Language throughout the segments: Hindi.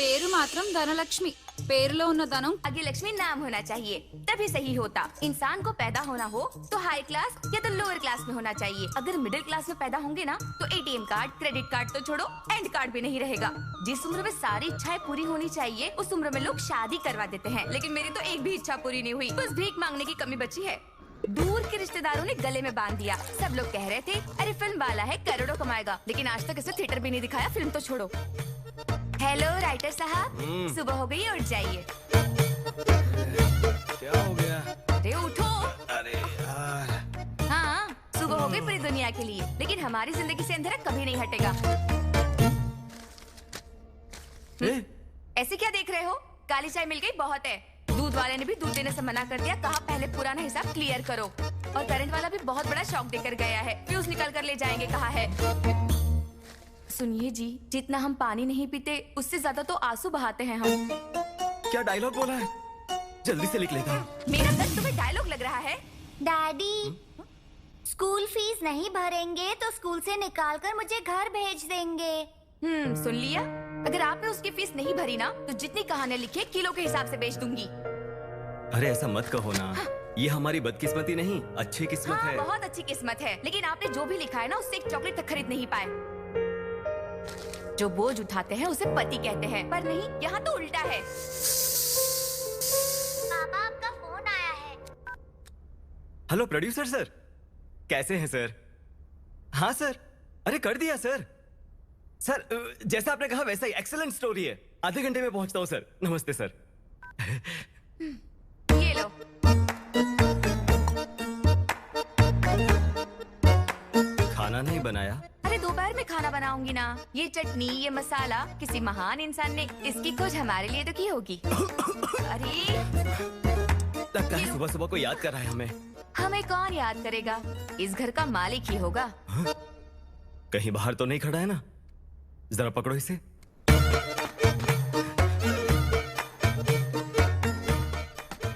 పేరు మాత్రం ధనలక్ష్మి. పేరులో ఉన్న ధనం आगे लक्ष्मी नाम होना चाहिए तभी सही होता। इंसान को पैदा होना हो तो हाई क्लास या तो लोअर क्लास में होना चाहिए। अगर मिडिल क्लास में पैदा होंगे ना तो एटीएम कार्ड, क्रेडिट कार्ड तो छोड़ो, एंड कार्ड भी नहीं रहेगा। जिस उम्र में सारी इच्छाएं पूरी होनी चाहिए उस उम्र में लोग शादी करवा देते हैं, लेकिन मेरी तो एक भी इच्छा पूरी नहीं हुई, बस भीख मांगने की कमी बची है। दूर के रिश्तेदारों ने गले में बांध दिया। सब लोग कह रहे थे अरे फिल्म वाला है करोड़ों कमाएगा, लेकिन आज तक इसे थिएटर भी नहीं दिखाया, फिल्म तो छोड़ो। हेलो राइटर साहब, सुबह हो गई, उठ जाइए। क्या हो गया? अरे उठो। अरे यार, हाँ, सुबह हो गई पूरी दुनिया के लिए, लेकिन हमारी जिंदगी से अंधेरा कभी नहीं हटेगा। ऐसे क्या देख रहे हो? काली चाय मिल गई, बहुत है। दूध वाले ने भी दूध देने से मना कर दिया, कहा पहले पुराना हिसाब क्लियर करो। और करंट वाला भी बहुत बड़ा शॉक देकर गया है, फ्यूज निकाल कर ले जाएंगे कहा है। सुनिए जी, जितना हम पानी नहीं पीते उससे ज्यादा तो आंसू बहाते हैं हम। क्या डायलॉग बोला है? जल्दी से लिख लेता हूँ। मेरा दर्द तुम्हें डायलॉग लग रहा है? डैडी, स्कूल फीस नहीं भरेंगे तो स्कूल से निकाल कर मुझे घर भेज देंगे। सुन लिया? अगर आपने उसकी फीस नहीं भरी ना तो जितनी कहानियां लिखे किलो के हिसाब से बेच दूंगी। अरे ऐसा मत कहो ना, ये हमारी बदकिस्मती नहीं, अच्छी किस्मत हाँ, है। बहुत अच्छी किस्मत है, लेकिन आपने जो भी लिखा है ना उससे एक चॉकलेट तक खरीद नहीं पाए। जो बोझ उठाते हैं उसे पति कहते हैं, पर नहीं, यहाँ तो उल्टा है। पापा, आपका फोन आया है। हेलो प्रोड्यूसर सर, कैसे हैं सर? हाँ सर, अरे कर दिया सर। सर जैसा आपने कहा वैसा ही, एक्सीलेंट स्टोरी है। आधे घंटे में पहुंचता हूँ सर। नमस्ते सर। ये लो। खाना नहीं बनाया? अरे दोपहर में खाना बनाऊंगी ना। ये चटनी, ये मसाला किसी महान इंसान ने इसकी खोज हमारे लिए तो की होगी। अरे लगता है सुबह सुबह को याद कर रहा है हमें। हमें कौन याद करेगा, इस घर का मालिक ही होगा। कहीं बाहर तो नहीं खड़ा है ना? जरा पकड़ो इसे।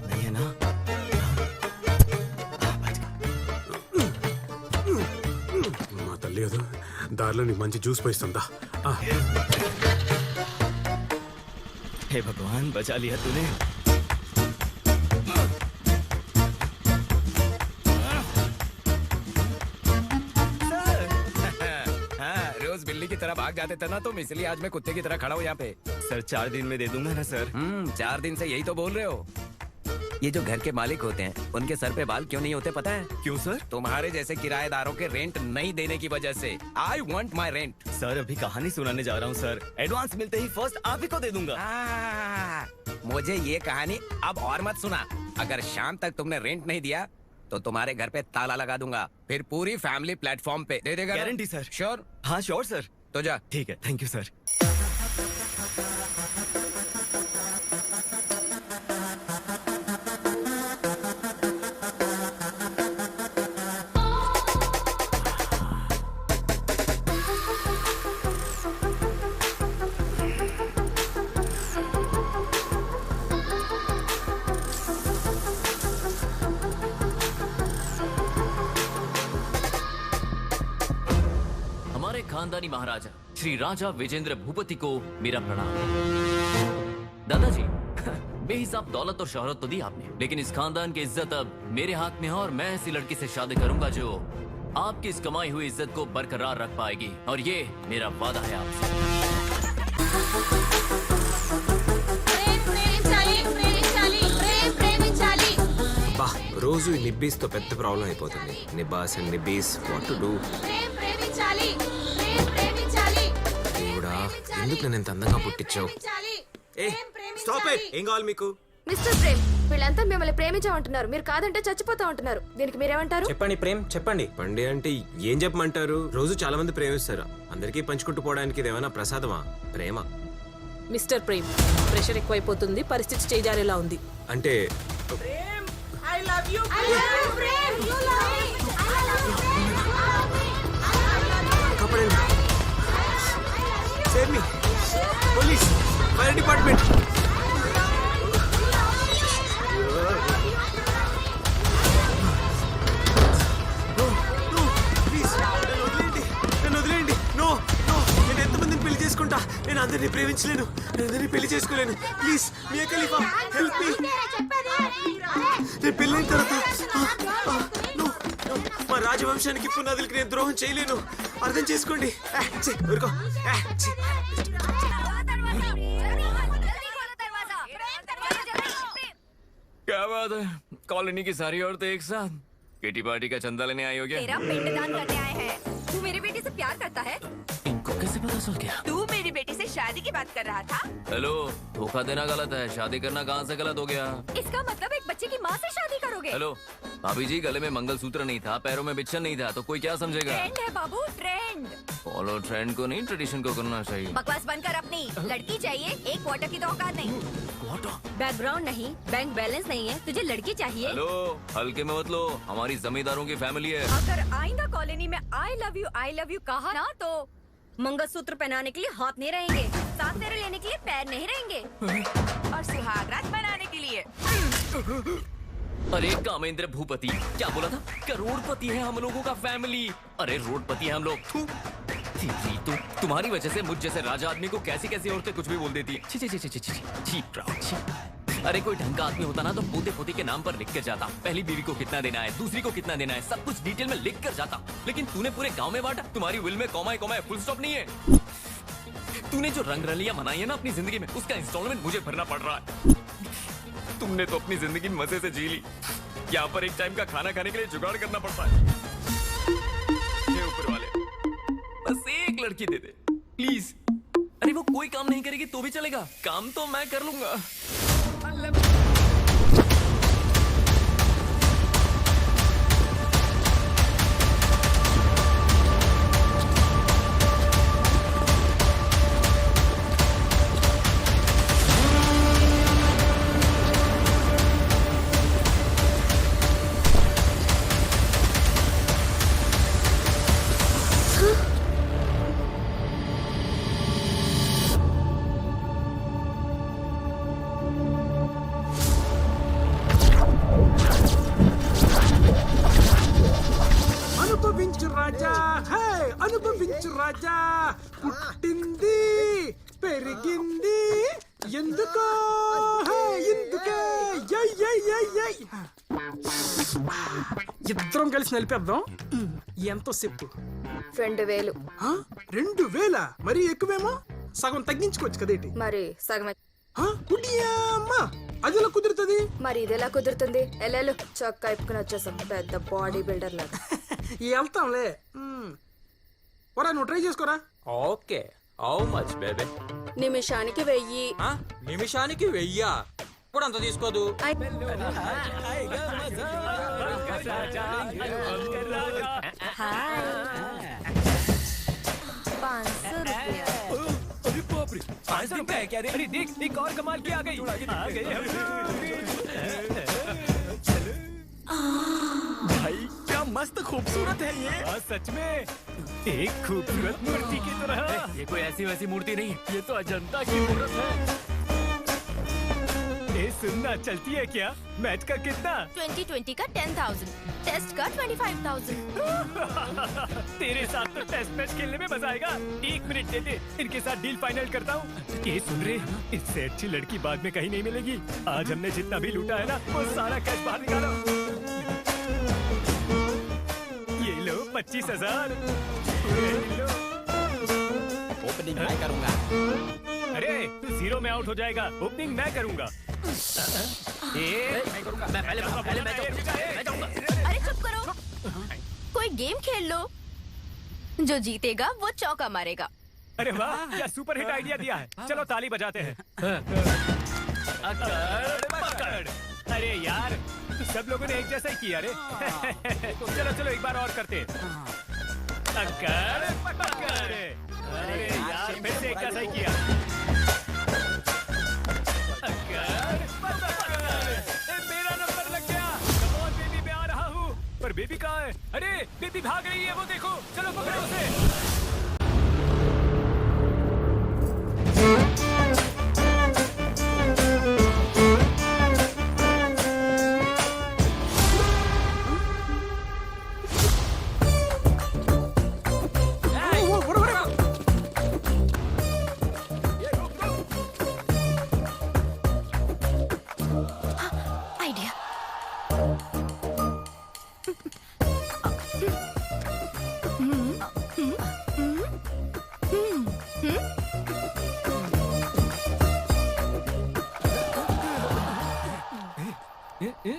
नहीं है ना? మా తల్లి కదా దారిలో నీకు మంచి జ్యూస్ పోయిస్తుందా? हे भगवान, बचा लिया तूने। रोज बिल्ली की तरह भाग जाते थे ना तुम, इसलिए आज मैं कुत्ते की तरह खड़ा हूँ यहाँ पे। सर 4 दिन में दे दूंगा ना सर। 4 दिन से यही तो बोल रहे हो। ये जो घर के मालिक होते हैं उनके सर पे बाल क्यों नहीं होते पता है? क्यों सर? तुम्हारे जैसे किराएदारों के रेंट नहीं देने की वजह से। I want my rent. Sir अभी कहानी सुनाने जा रहा हूँ सर। एडवांस मिलते ही फर्स्ट आप ही को दे दूंगा। मुझे ये कहानी अब और मत सुना। अगर शाम तक तुमने रेंट नहीं दिया तो तुम्हारे घर पे ताला लगा दूंगा, फिर पूरी फैमिली प्लेटफॉर्म पे दे देगा। Guarantee sir? श्योर? हाँ श्योर सर। तो जा। ठीक है, थैंक यू सर। हमारे खानदानी महाराजा श्री राजा विजेंद्र भूपति को मेरा प्रणाम। दादाजी, बेहिसाब दौलत और शोहरत तो दी आपने, लेकिन इस खानदान की इज्जत अब मेरे हाथ में है और मैं ऐसी लड़की से शादी करूंगा जो आपकी इस कमाई हुई इज्जत को बरकरार रख पाएगी, और ये मेरा वादा है आपसे। బా రోజు ఈ నిబ్బీస్తో పెద్ద ప్రాబ్లం అయిపోతుంది. నిబ్బాస్ అండ్ నిబ్బీస్, వాట్ టు డూ? దేవుడా, ఎందుకు నేను ఇంత అందంగా పుట్టించావు? ఏ స్టాప్ ఇట్. ఏం కావాలి మీకు? మిస్టర్ ప్రేమ్, వీళ్ళంతా మిమ్మల్ని ప్రేమించామంటున్నారు, మీరు కాదంటే చచ్చిపోతా ఉంటున్నారు. దీనికి మీరేమంటారు? చెప్పండి ప్రేమ్, చెప్పండి. పండి అంటే ఏం చెప్పమంటారు? రోజు చాలా మంది ప్రేమిస్తారు, అందరికీ పంచుకుంటూ పోవడానికి ఇదేమైనా ప్రసాదమా? ప్రేమ మిస్టర్ ప్రేమ్, ప్రెషర్ ఎక్కువైపోతుంది, పరిస్థితి చేజారేలా ఉంది. అంటే కాపాడండి. Save me. Police, fire department. Please నన్ను వదిలేయండి. నో, నేను ఎంతమందిని పెళ్లి చేసుకుంటా. నేను అందరినీ ప్రేమించలేను, నేను అందరినీ పెళ్లి చేసుకోలేను. Please Mia Khalifa help me. నేను పెళ్ళైన తర్వాత no, no, మా రాజవంశానికి పునాదులకి నేను ద్రోహం చేయలేను. అర్థం చేసుకోండి. ఊరుకో. क्या बात है, कॉलोनी की सारी औरतें एक साथ किटी पार्टी का चंदा लेने आई हो क्या? तेरा पिंडदान करने आए हैं। तू मेरी बेटी से प्यार करता है? इनको कैसे पता चल गया? तू मेरी बेटी से शादी की बात कर रहा था? हेलो, धोखा देना गलत है, शादी करना कहाँ से गलत हो गया? इसका मतलब एक बच्चे की माँ से शादी करोगे? हेलो भाभी जी, गले में मंगलसूत्र नहीं था, पैरों में बिच्छन नहीं था, तो कोई क्या समझेगा? ट्रेंड है बाबू, ट्रेंड। फॉलो ट्रेंड को नहीं, ट्रेडिशन को करना चाहिए। बकवास बंद कर अपनी। लड़की चाहिए, एक क्वार्टर की तो औकात नहीं। बैकग्राउंड नहीं, बैंक बैलेंस नहीं है, तुझे लड़की चाहिए? हेलो, हल्के में मत लो, हमारी जमींदारों की फैमिली है। अगर आइंदा कॉलोनी में आई लव यू कहा ना तो मंगलसूत्र पहनाने के लिए हाथ नहीं रहेंगे, साथ फेरे लेने के लिए पैर नहीं रहेंगे, और सुहागरात बनाने के लिए। अरे कामेंद्र भूपति, क्या बोला था? करोड़पति है हम लोगों का फैमिली। अरे रोडपति है हम लोग। थू। तो तुम्हारी वजह से मुझ जैसे राजा आदमी को कैसी कैसी औरतें कुछ भी बोल देती है। छी छी छी छी छी छी छी प्राउड, छी। अरे कोई ढंग का आदमी होता ना तो पोते पोती के नाम पर लिख कर जाता, पहली बीवी को कितना देना है, दूसरी को कितना देना है, सब कुछ डिटेल में लिख कर जाता। लेकिन तूने पूरे गांव में बांटा। तुम्हारी विल में कॉमा है, फुल स्टॉप नहीं है। तूने जो रंग रलियां मनाई है ना अपनी जिंदगी में, उसका इंस्टॉलमेंट मुझे भरना पड़ रहा है। तुमने तो अपनी जिंदगी मजे से जी ली। यहाँ पर एक टाइम का खाना खाने के लिए जुगाड़ करना पड़ता है। हे ऊपर वाले, बस एक लड़की दे दे प्लीज। अरे वो कोई काम नहीं करेगी तो भी चलेगा, काम तो मैं कर लूंगा। అనుభవించు రాజా, హే అనుభవించు రాజా. పుట్టింది పెరిగింది ఎందుకో, హే ఎందుకే. యై, యై, యై, యై. ఇద్దరం కలిసి నలిపేద్దాం. ఎంతో చెప్పు? 2000. 2000? మరి ఎక్కువేమో, సగం తగ్గించుకోవచ్చు కదేటి. మరి సగం అమ్మా, అది ఎలా కుదురుతుంది? మరి ఇది ఎలా కుదురుతుంది? ఎల్లెలు చొక్కా ఇప్పుకుని వచ్చేసాం, పెద్ద బాడీ బిల్డర్ లాగా. వెళ్తాంలే. ఒరా నువ్వు ట్రై చేసుకోరా. Okay, how much babe? నిమిషానికి 1000. నిమిషానికి 1000? ఇప్పుడు అంత తీసుకోదు. अरे देख, एक और कमाल की आ गई। भाई क्या मस्त खूबसूरत है ये। सच में एक खूबसूरत मूर्ति की तरह। ये कोई ऐसी वैसी मूर्ति नहीं, ये तो अजंता की मूर्त है। सुनना, चलती है क्या? मैच का कितना? 2020 का 10,000, टेस्ट का 25,000। तेरे साथ तो टेस्ट मैच खेलने में मजा आएगा। 1 मिनट दे दे, इनके साथ डील फाइनल करता हूँ। ये सुन रहे, इससे अच्छी लड़की बाद में कहीं नहीं मिलेगी। आज हमने जितना भी लूटा है ना, वो सारा कैश बाहर निकालो। ये लो 25,000। ओपनिंग मैं करूंगा। अरे तू 0 में आउट हो जाएगा, ओपनिंग मैं करूंगा। मैं पहले मैं जाऊंगा। अरे चुप करो, कोई गेम खेल लो, जो जीतेगा वो चौका मारेगा। अरे वाह, क्या सुपर हिट आइडिया दिया है। चलो ताली बजाते हैं। पकड़। अरे यार, सब लोगों ने एक जैसा ही किया रे। चलो चलो एक बार और करते हैं। अक्कर पकड़। अरे यार, फिर से एक जैसा ही किया। अक्कर पकड़। मेरा नंबर लग गया। कम ऑन बेबी, मैं आ रहा हूँ। पर बेबी कहाँ है? अरे बेबी भाग रही है, वो देखो। चलो पकड़ो उसे। चलो।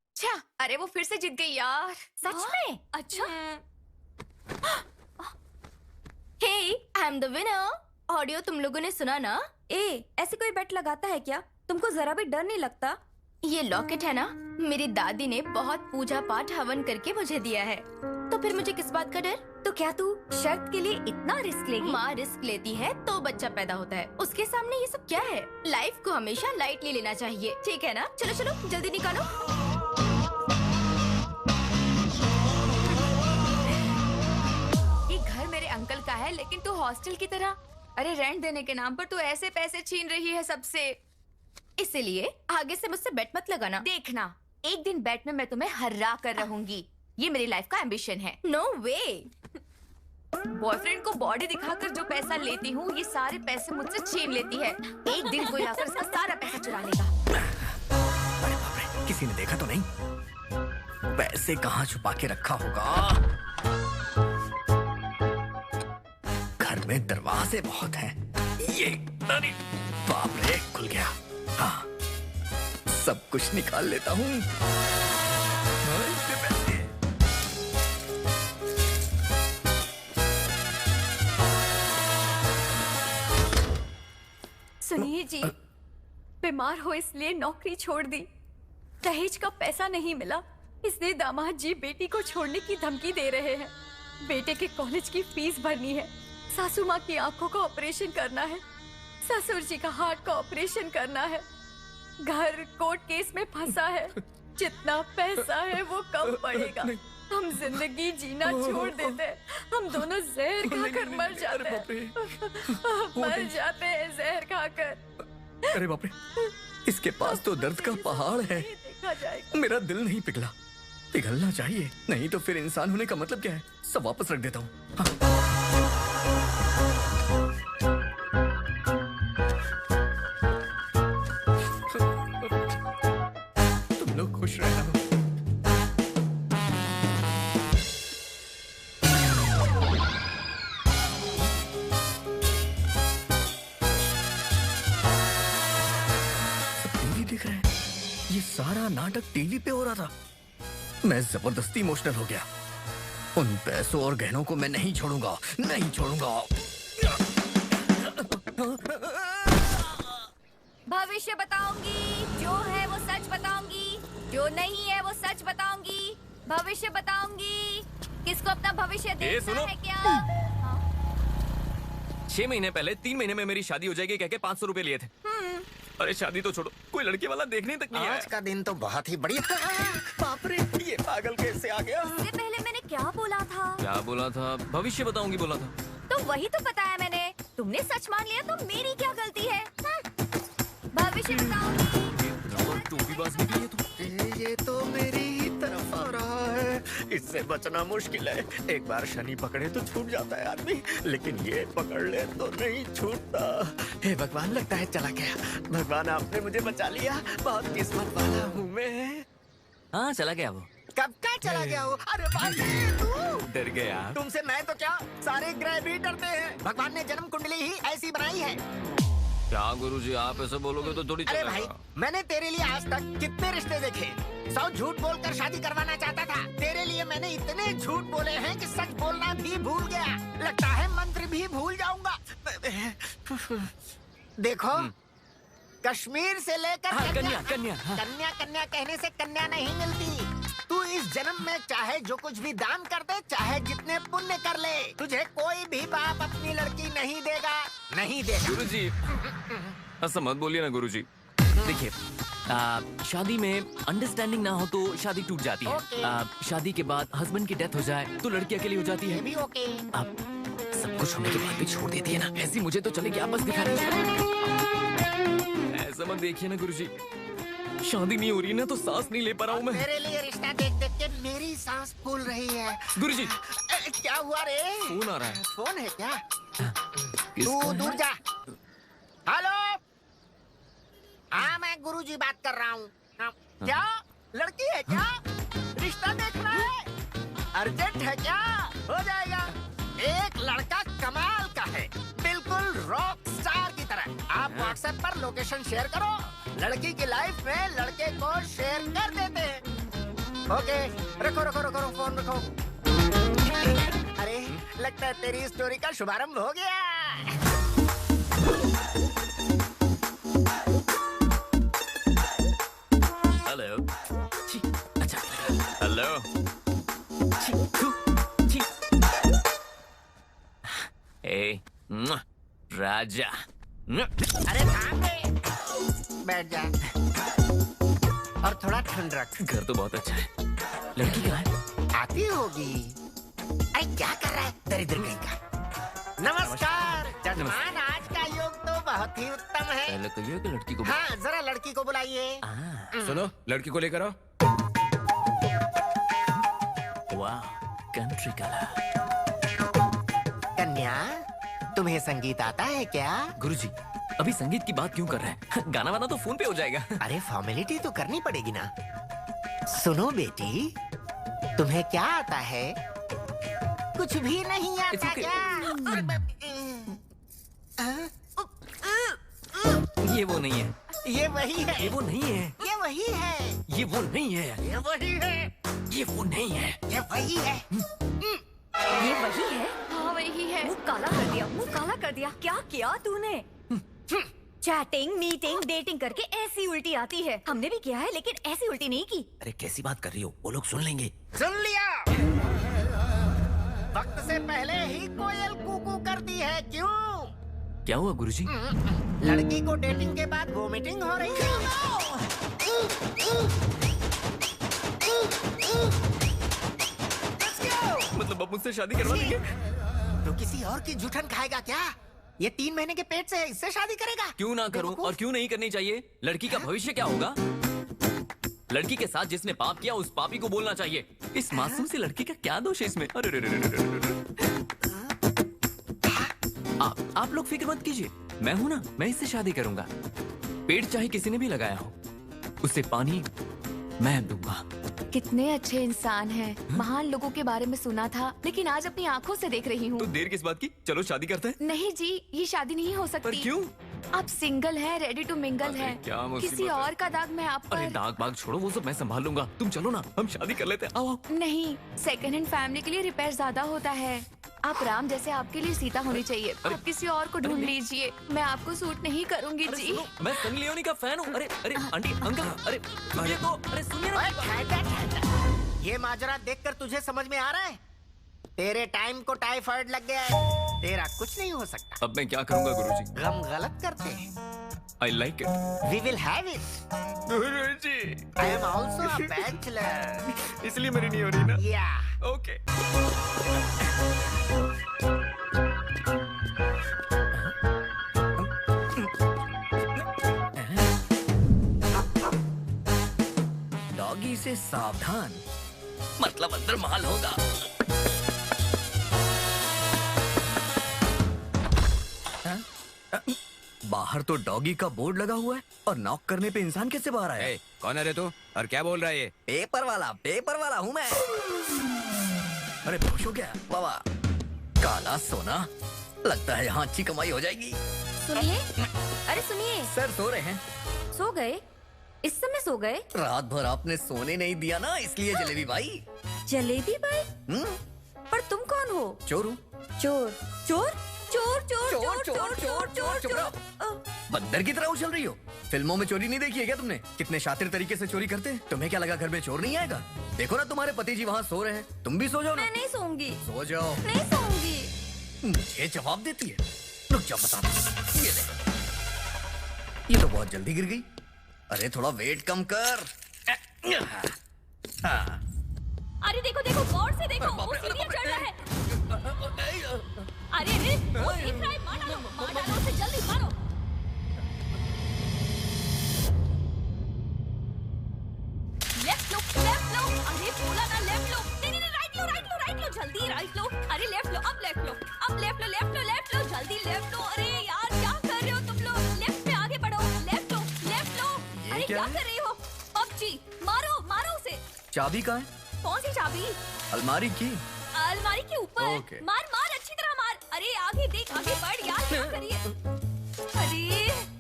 अच्छा, अरे वो फिर से जीत गई यार। सच में? अच्छा। Hey, I am the winner. Audio तुम लोगों ने सुना ना? ऐसे कोई बेट लगाता है क्या? तुमको जरा भी डर नहीं लगता? ये लॉकेट है ना, मेरी दादी ने बहुत पूजा पाठ हवन करके मुझे दिया है, तो फिर मुझे किस बात का डर? तो क्या तू शर्त के लिए इतना रिस्क लेगी? माँ रिस्क लेती है तो बच्चा पैदा होता है, उसके सामने ये सब क्या है? लाइफ को हमेशा लाइटली लेना चाहिए, ठीक है ना? चलो चलो जल्दी निकालो। ये घर मेरे अंकल का है, लेकिन तू हॉस्टल की तरह, अरे रेंट देने के नाम पर तू ऐसे पैसे छीन रही है सबसे। इसलिए आगे से मुझसे बेट मत लगाना। देखना, एक दिन बैट में मैं तुम्हें हरा कर रहूंगी। ये मेरी लाइफ का एम्बिशन है। नो वे। बॉयफ्रेंड को बॉडी दिखाकर जो पैसा लेती हूँ, ये सारे पैसे मुझसे छीन लेती है। एक दिन कोई आकर इसका सारा पैसा चुरा लेगा। अरे बाप रे, किसी ने देखा तो नहीं? पैसे कहाँ छुपा के रखा होगा? घर में दरवाजे बहुत हैं। ये अरे बाप रे, खुल गया। हाँ, सब कुछ निकाल लेता हूँ। सुनिए जी, बीमार हो इसलिए नौकरी छोड़ दी। दहेज का पैसा नहीं मिला, इसलिए दामाद जी बेटी को छोड़ने की धमकी दे रहे हैं। बेटे के कॉलेज की फीस भरनी है, सासू माँ की आंखों का ऑपरेशन करना है, ससुर जी का हार्ट का ऑपरेशन करना है, घर कोर्ट केस में फंसा है। जितना पैसा है वो कम पड़ेगा। हम जिंदगी जीना छोड़ देते हैं, हम दोनों जहर खाकर मर जाते हैं। मर जाते हैं जहर खाकर। अरे बाप रे, इसके पास तो दर्द का पहाड़ है। देखा जाएगा। मेरा दिल नहीं पिघला, पिघलना चाहिए, नहीं तो फिर इंसान होने का मतलब क्या है? सब वापस रख देता हूँ। तुम लोग खुश रहना। टीवी दिख रहा है, ये सारा नाटक टीवी पे हो रहा था। मैं जबरदस्ती इमोशनल हो गया। उन पैसों और गहनों को मैं नहीं छोड़ूंगा, नहीं छोड़ूंगा। भविष्य बताऊंगी, जो है वो सच बताऊंगी, जो नहीं है वो सच बताऊंगी। भविष्य बताऊंगी। किसको अपना भविष्य देखना है क्या? 6 महीने पहले 3 महीने में मेरी शादी हो जाएगी कह के 500 रुपए लिए थे। अरे शादी तो छोड़ो, कोई लड़की वाला देखने तक नहीं आया। आज का दिन तो बहुत ही बढ़िया। बाप रे, ये पागल कैसे आ गया? इससे पहले मैंने क्या बोला था? क्या बोला था? भविष्य बताऊंगी बोला था। तो वही तो बताया मैंने। तुमने सच मान लिया तो मेरी क्या गलती है? भविष्य बताऊंगी। टोपीबाज निकली है तू। ये तो मेरी ही तरफ आ रहा है, इससे बचना मुश्किल है। एक बार शनि पकड़े तो छूट जाता है आदमी, लेकिन ये पकड़ ले तो नहीं छूटता। हे भगवान, लगता है चला गया। भगवान, आपने मुझे बचा लिया, बहुत किस्मत वाला हूँ मैं। हाँ, चला गया वो। कब का चला गया हो? अरे भाई, तू डर गया। तुमसे मैं तो क्या, सारे ग्रह भी डरते हैं। भगवान ने जन्म कुंडली ही ऐसी बनाई है। क्या गुरुजी, आप ऐसे बोलोगे तो थोड़ी अरे चलेगा। भाई, मैंने तेरे लिए आज तक कितने रिश्ते देखे। 100 झूठ बोलकर शादी करवाना चाहता था। तेरे लिए मैंने इतने झूठ बोले हैं कि सच बोलना भी भूल गया। लगता है मंत्र भी भूल जाऊंगा। देखो, कश्मीर से लेकर हाँ, कन्या, हाँ। कन्या कन्या कहने से कन्या नहीं मिलती। तू इस जन्म में चाहे जो कुछ भी दान कर दे, चाहे जितने पुण्य कर ले, तुझे कोई भी बाप अपनी लड़की नहीं देगा, नहीं देगा। गुरुजी, ऐसा मत बोलिए ना गुरुजी। देखिए, शादी में अंडरस्टैंडिंग ना हो तो शादी टूट जाती है। ओके। शादी के बाद हस्बैंड की डेथ हो जाए तो लड़की अकेली हो जाती ये है। भी ओके। आप सब कुछ होने के बाद भी छोड़ देती है ना, ऐसी मुझे तो चलेगी, आप बस दिखा दीजिए। ऐसा मत देखिए ना गुरुजी, शादी नहीं हो रही ना तो सांस नहीं ले पा रहा हूँ मैं। मेरे लिए रिश्ता देख देख के मेरी सांस फूल रही है। गुरुजी, क्या हुआ रे? फोन आ रहा है। फोन है क्या? किसका तू है? दूर जा। हेलो, हाँ मैं गुरुजी बात कर रहा हूँ। क्या लड़की है क्या? रिश्ता देखना है, अर्जेंट है क्या? हो जाएगा। एक लड़का कमाल का है, बिल्कुल रॉक स्टार की तरह। आप व्हाट्सएप पर लोकेशन शेयर करो, लड़की की लाइफ में लड़के को शेयर कर देते हैं। ओके, रखो रखो रखो रखो, फोन रखो। अरे लगता है तेरी स्टोरी का शुभारंभ हो गया। हेलो। अच्छा, हेलो। ए, राजा। अरे थाम दे, बैठ जा और थोड़ा ठंड रख। घर तो बहुत अच्छा है। लड़की कहाँ है? आती होगी। अरे क्या कर रहा है दरिद्र कहीं का। नमस्कार जजमान, आज का योग तो बहुत ही उत्तम है। पहले कहिए कि लड़की को। हाँ, जरा लड़की को बुलाइए। सुनो, लड़की को लेकर आओ। वाह, कंट्री कलर। कन्या, तुम्हें संगीत आता है क्या? गुरुजी, अभी संगीत की बात क्यों कर रहे हैं? गाना वाना तो फोन पे हो जाएगा। अरे फॉर्मेलिटी तो करनी पड़ेगी ना। सुनो बेटी, तुम्हें क्या आता है? कुछ भी नहीं आता क्या? ये वो नहीं है। ये वही है। ये वो नहीं है। ये वही है। ये वो नहीं है। ये वही है। ये वो नहीं है। ये वही है। ये वही है। हाँ वही है। मुंह काला कर दिया, मुंह काला कर दिया। क्या किया तूने? चैटिंग, मीटिंग, डेटिंग करके ऐसी उल्टी आती है। हमने भी किया है लेकिन ऐसी उल्टी नहीं की। अरे कैसी बात कर रही हो, वो लोग सुन लेंगे। सुन लिया। वक्त से पहले ही कोयल कूकू करती है, क्यों? क्या हुआ गुरुजी? लड़की को डेटिंग के बाद वोमिटिंग हो रही है। मतलब अब मुझसे शादी करवा देंगे? तो किसी और की जूठन खाएगा क्या? ये 3 महीने के पेट से है, इससे शादी करेगा? क्यों ना करूं और क्यों नहीं करनी चाहिए? लड़की का भविष्य क्या होगा? लड़की के साथ जिसने पाप किया उस पापी को बोलना चाहिए। इस मासूम सी लड़की का क्या दोष है इसमें? अरे आप लोग फिक्र मत कीजिए, मैं हूं ना, मैं इससे शादी करूंगा। पेड़ चाहे किसी ने भी लगाया हो, उसे पानी मैं दूंगा। कितने अच्छे इंसान हैं। महान लोगों के बारे में सुना था, लेकिन आज अपनी आंखों से देख रही हूँ। तो देर किस बात की? चलो शादी करते हैं। नहीं जी, ये शादी नहीं हो सकती। पर क्यों? आप सिंगल हैं, रेडी टू मिंगल अरे हैं। क्या मुसीबत किसी है। और का दाग मैं आप अरे पर। दाग बाग छोड़ो, वो सब मैं संभाल लूंगा। तुम चलो ना, हम शादी कर लेते हैं। आओ आओ। नहीं, सेकंड हैंड फैमिली के लिए रिपेयर ज्यादा होता है। आप राम जैसे, आपके लिए सीता होनी चाहिए। आप किसी और को ढूंढ लीजिए, मैं आपको सूट नहीं करूंगी अरे जी। सुनो, मैं सनी लियोनी का फैन हूँ। अरे अरे आंटी अंकल, अरे सुनिए तो, अरे सुनिए ना। ओए, ठहर, ठहर। ये माजरा देखकर तुझे समझ में आ रहा है? तेरे टाइम को टाइफाइड लग गया है, तेरा कुछ नहीं हो सकता। अब मैं क्या करूंगा गुरुजी? गम गलत करते हैं। I like it. We will have it. Guruji, I am also a bachelor. इसलिए मेरी नहीं हो रही ना? Yeah. ओके। डॉगी से सावधान, मतलब अंदर माल होगा। बाहर तो डॉगी का बोर्ड लगा हुआ है और नॉक करने पे इंसान कैसे बाहर आया? ए, कौन है रे तू और क्या बोल रहा है ये? पेपर वाला हूँ मैं। अरे बेहोश हो गया बाबा। काला सोना, लगता है यहाँ अच्छी कमाई हो जाएगी। सुनिए, अरे सुनिए। सर सो रहे हैं। सो गए? इस समय सो गए? रात भर आपने सोने नहीं दिया ना, इसलिए जलेबी भाई। जलेबी भाई? पर तुम कौन हो? चोर हूँ। चोर चोर चोर चोर चोर चोर चोर चोर चोर। बंदर की तरह उछल रही हो। फिल्मों में चोरी नहीं देखी है क्या तुमने? कितने शातिर तरीके से चोरी करते हैं। तुम्हें क्या लगा घर में चोर नहीं आएगा? देखो ना तुम्हारे पति जी वहाँ सो रहे हैं, तुम भी सो जाओ ना। मैं नहीं सोऊंगी। सो जाओ। नहीं सोऊंगी। मुझे जवाब देती है। रुक जाओ बताता हूं। ये ले। ये तो बहुत जल्दी गिर गई। अरे थोड़ा वेट कम कर। हाँ। अरे देखो देखो, गौर से देखो, वो सीढ़ियां चढ़ रहा है। अरे अरे, वो दिख रहा है, मार डालो उसे, जल्दी मारो। लेफ्ट लो, अरे बोला ना लेफ्ट लो। नहीं, राइट लो, जल्दी राइट लो। अरे लेफ्ट लो, अब लेफ्ट लो, जल्दी लेफ्ट लो। अरे यार क्या कर रहे हो तुम लोग? लेफ्ट में आगे बढ़ो, लेफ्ट लो। अरे क्या कर रही हो? पबजी, मारो उसे। चाबी कहाँ है? कौन सी चाबी? अलमारी की। अलमारी के ऊपर। ओके। मार अच्छी तरह मार। अरे आगे देख, आगे बढ़ यार, क्या करिए? अरे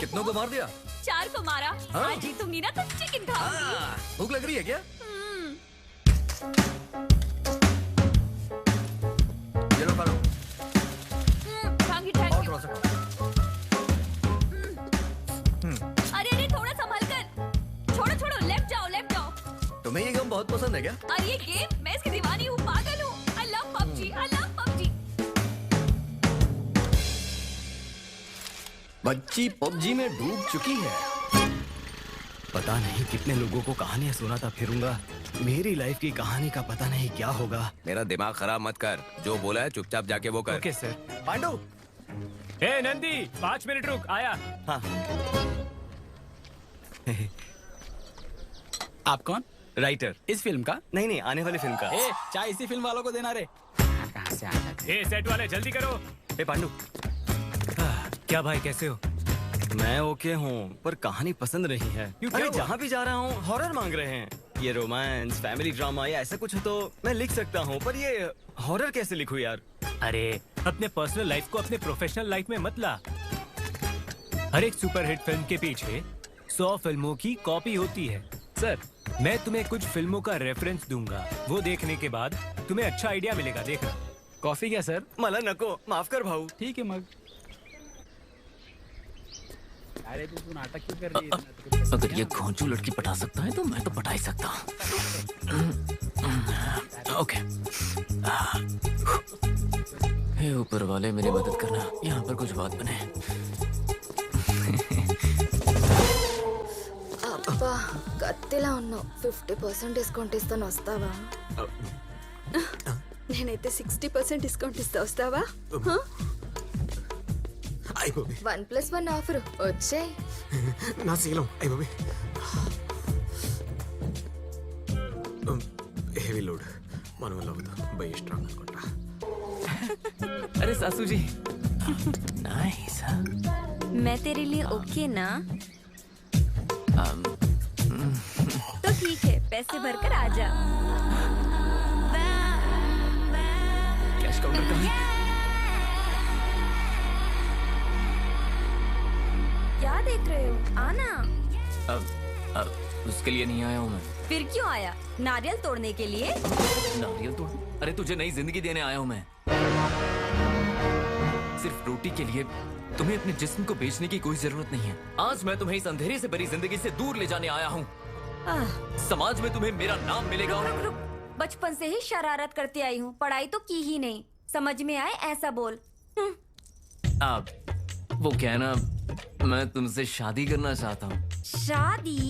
कितनों को मार दिया? 4 को मारा। हाँ? आज जीतूंगी ना तो चिकन खाऊंगी। भूख लग रही है क्या? ये लो खा लो। थैंक और यू। थोड़ा सा खाओ। अरे अरे थोड़ा संभल कर। छोड़ो छोड़ो, लेफ्ट जाओ लेफ्ट जाओ। तुम्हें ये गेम बहुत पसंद है क्या? अरे ये गेम, मैं इसकी दीवानी हूँ, पागल हूँ। I love PUBG, I love PUBG. बच्ची पबजी में डूब चुकी है। पता नहीं कितने लोगों को कहानियां सुनाता फिरूंगा, मेरी लाइफ की कहानी का पता नहीं क्या होगा। मेरा दिमाग खराब मत कर, जो बोला है चुपचाप जाके वो कर। Okay sir. पांडु, ए नंदी 5 मिनट रुक, आया। हाँ। आप कौन? राइटर। इस फिल्म का? नहीं नहीं, आने वाली फिल्म का। ए चाय इसी फिल्म वालों को देना रे। कहाँ से आया? ए सेट वाले जल्दी करो। ए पांडु, क्या भाई कैसे हो? मैं ओके हूँ, पर कहानी पसंद नहीं है। क्यों, क्या अरे हुआ? जहाँ भी जा रहा हूँ हॉरर मांग रहे हैं। ये रोमांस, फैमिली ड्रामा या ऐसा कुछ हो तो मैं लिख सकता हूँ, पर ये हॉरर कैसे लिखूं यार? अरे अपने पर्सनल लाइफ को अपने प्रोफेशनल लाइफ में मत ला। हर एक सुपरहिट फिल्म के पीछे 100 फिल्मों की कॉपी होती है। सर, मैं तुम्हें कुछ फिल्मों का रेफरेंस दूंगा, वो देखने के बाद तुम्हें अच्छा आइडिया मिलेगा, देखना। कॉफी क्या सर? मला नको, माफ कर भाऊ। ठीक है मग। अरे तू नाटक क्यों कर रही है? अगर ये घोंचू लड़की पटा सकता है तो मैं तो पटा ही सकता हूँ। ओके। हे ऊपर वाले, मेरी मदद करना, यहाँ पर कुछ बात बने। అబ్బా కత్తిలా ఉన్నావు. 50% డిస్కౌంట్ ఇస్తాను, వస్తావా? నేనైతే 60% డిస్కౌంట్ ఇస్తా, వస్తావా? అయ్ బాబీ 1+1 ఆఫర్ వచ్చేయ్. నా శీలం. అయ్ బాబీ హెవీ లోడ్ మన వల్ల అవుతా. బై స్ట్రాంగ్ అనుకుంటా. अरे सासू जी, नाइस। मैं तेरे लिए ओके ना? तो ठीक है, पैसे भरकर आ जा। कैश काउंटर कहाँ है? क्या देख रहे हो? आना। अब उसके लिए नहीं आया हूँ मैं। फिर क्यों आया? नारियल तोड़ने के लिए? नारियल तोड़? अरे तुझे नई जिंदगी देने आया हूँ मैं। सिर्फ रोटी के लिए तुम्हें अपने जिस्म को बेचने की कोई जरूरत नहीं है। आज मैं तुम्हें इस अंधेरे से भरी जिंदगी से दूर ले जाने आया हूँ। समाज में तुम्हें मेरा नाम मिलेगा। रुक, रुक, रुक। बचपन से ही शरारत करती आई हूँ, पढ़ाई तो की ही नहीं। समझ में आए ऐसा बोल। अब वो कहना, मैं तुमसे शादी करना चाहता हूँ। शादी?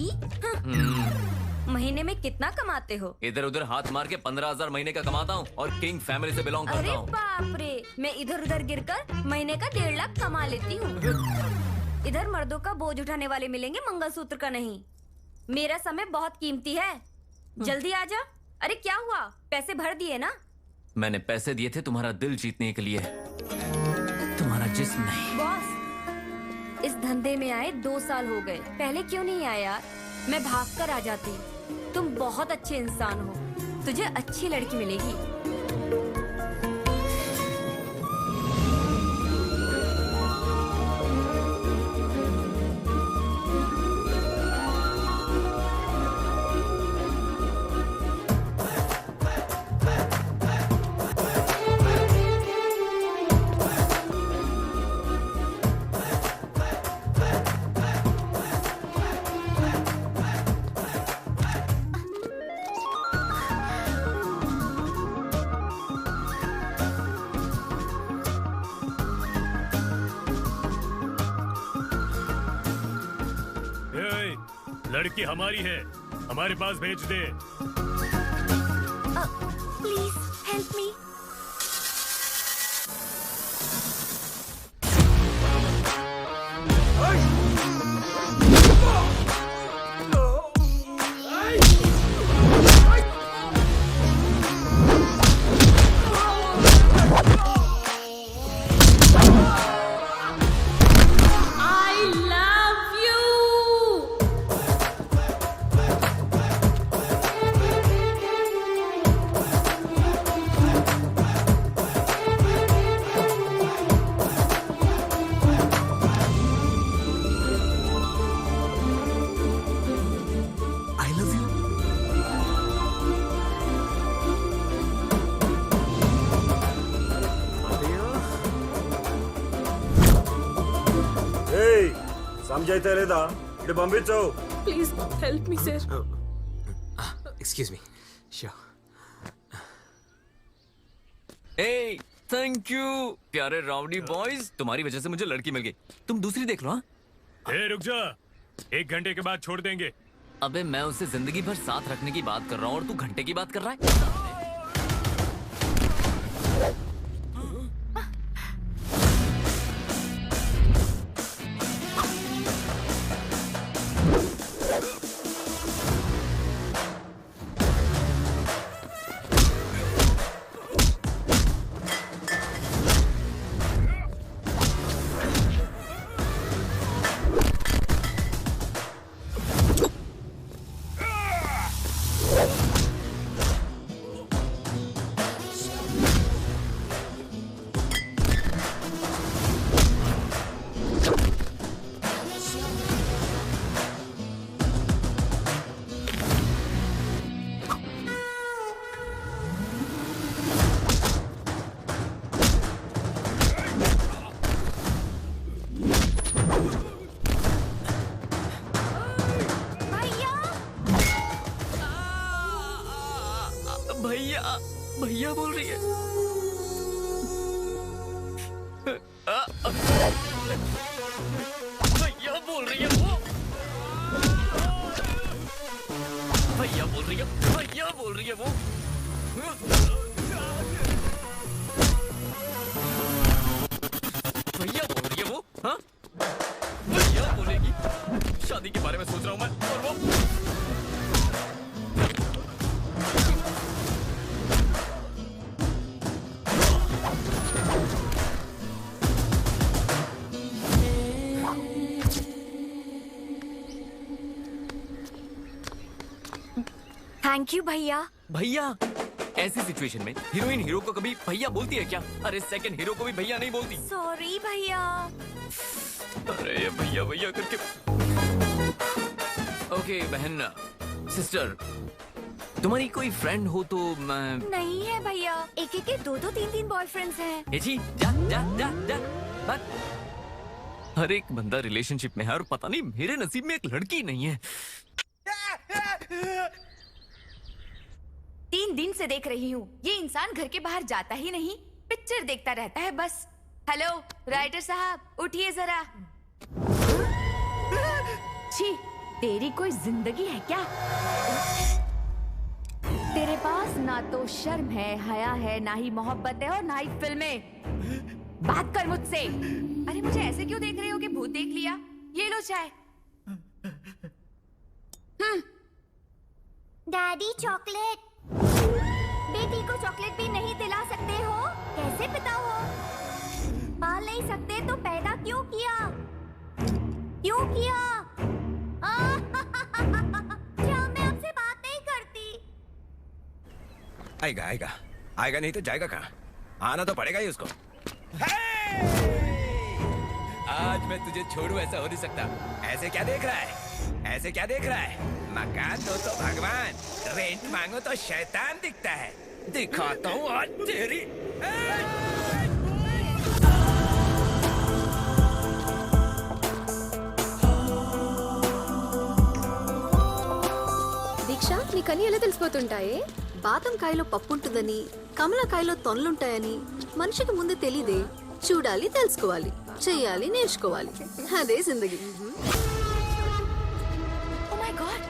महीने में कितना कमाते हो? इधर उधर हाथ मार के 15,000 महीने का कमाता हूँ और किंग फैमिली से बिलोंग करता अरे हूँ। बाप रे, मैं इधर उधर गिरकर महीने का 1.5 लाख कमा लेती हूँ। इधर मर्दों का बोझ उठाने वाले मिलेंगे, मंगलसूत्र का नहीं। मेरा समय बहुत कीमती है, जल्दी आ जा। अरे क्या हुआ, पैसे भर दिए ना? मैंने पैसे दिए थे तुम्हारा दिल जीतने के लिए, तुम्हारा जिस्म नहीं। बॉस, इस धंधे में आए 2 साल हो गए, पहले क्यों नहीं आया यार? मैं भाग कर आ जाती। तुम बहुत अच्छे इंसान हो, तुझे अच्छी लड़की मिलेगी। लड़की हमारी है, हमारे पास भेज दे। Please help me. समझाइते లేదా ఇటు పంపించు Please help me, sir. Excuse me sure A thank you प्यारे राउडी बॉयज, तुम्हारी वजह से मुझे लड़की मिल गई। तुम दूसरी देख लो। हाँ रुक जा, 1 घंटे के बाद छोड़ देंगे। अबे मैं उसे जिंदगी भर साथ रखने की बात कर रहा हूँ और तू घंटे की बात कर रहा है। भैया भैया बोल रही है। भैया बोल रही है वो। भैया बोल रही है, भैया बोल रही है वो। भैया बोल रही है वो। हाँ भैया बोलेगी। शादी के बारे में सोच रहा हूँ मैं और वो। थैंक यू भैया। भैया ऐसी सिचुएशन में हीरोइन हीरो को कभी भैया बोलती है क्या? अरे सेकंड हीरो को भी भैया नहीं बोलती। सॉरी भैया। अरे ये भैया भैया करके। ओके बहन, सिस्टर, तुम्हारी कोई फ्रेंड हो तो मैं। नहीं है भैया, एक एक के 2-2 3-3 बॉयफ्रेंड्स हैं। ए जी जा जा जा जा बस। हर एक बंदा रिलेशनशिप में है और पता नहीं मेरे नसीब में एक लड़की नहीं है। 3 दिन से देख रही हूँ, ये इंसान घर के बाहर जाता ही नहीं, पिक्चर देखता रहता है बस। हेलो राइटर साहब, उठिए जरा। छी, तेरी कोई जिंदगी है क्या? तेरे पास ना तो शर्म है, हया है, ना ही मोहब्बत है और ना ही फिल्में। बात कर मुझसे। अरे मुझे ऐसे क्यों देख रहे हो कि भूत देख लिया? ये लो चाय। Daddy chocolate. बेटी को चॉकलेट भी नहीं दिला सकते हो? कैसे पिता हो? पाल नहीं सकते तो पैदा क्यों किया? क्यों किया? क्या मैं आपसे बात नहीं करती? आएगा आएगा आएगा, नहीं तो जाएगा कहाँ? आना तो पड़ेगा ही उसको। आज मैं तुझे छोड़ू ऐसा हो नहीं सकता। ऐसे क्या देख रहा है? ऐसे क्या देख रहा है? मकान दो तो भगवान, रेंट मांगो तो शैतान दिखता है। दिखाता हूँ आज तेरी। దీక్ష, నీకని ఎలా తెలిసిపోతుంటాయే? బాదంకాయలో పప్పు ఉంటుందని, కమలకాయలో తొనలుంటాయని మనిషికి ముందు తెలీదే. చూడాలి, తెలుసుకోవాలి, చెయ్యాలి, నేర్చుకోవాలి. అదే జిందగీ. Oh my God!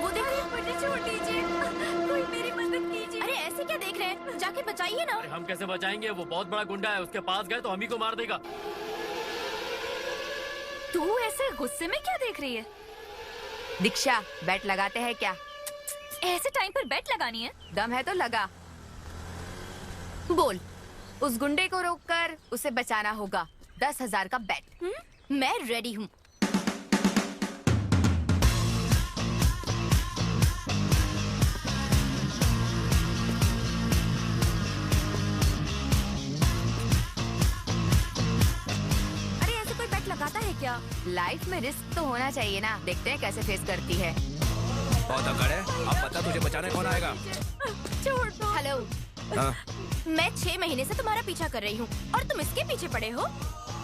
वो देखिए, मुझे छोड़ दीजिए, कोई मेरी मदद कीजिए। अरे ऐसे क्या देख रहे हैं? जाके बचाइए ना। हम कैसे बचाएंगे? वो बहुत बड़ा गुंडा है, उसके पास गए तो हम ही को मार देगा। तू ऐसे गुस्से में क्या देख रही है? दीक्षा, बैट लगाते हैं क्या? ऐसे टाइम पर बेट लगानी है? दम है तो लगा। बोल, उस गुंडे को रोककर उसे बचाना होगा। 10,000 का बेट। मैं रेडी हूँ। अरे ऐसे कोई बेट लगाता है क्या? लाइफ में रिस्क तो होना चाहिए ना। देखते हैं कैसे फेस करती है। बहुत अकड़ है। अब पता तुझे बचाने कौन आएगा? छोड़ दो। हेलो, हाँ? मैं 6 महीने से तुम्हारा पीछा कर रही हूँ और तुम इसके पीछे पड़े हो।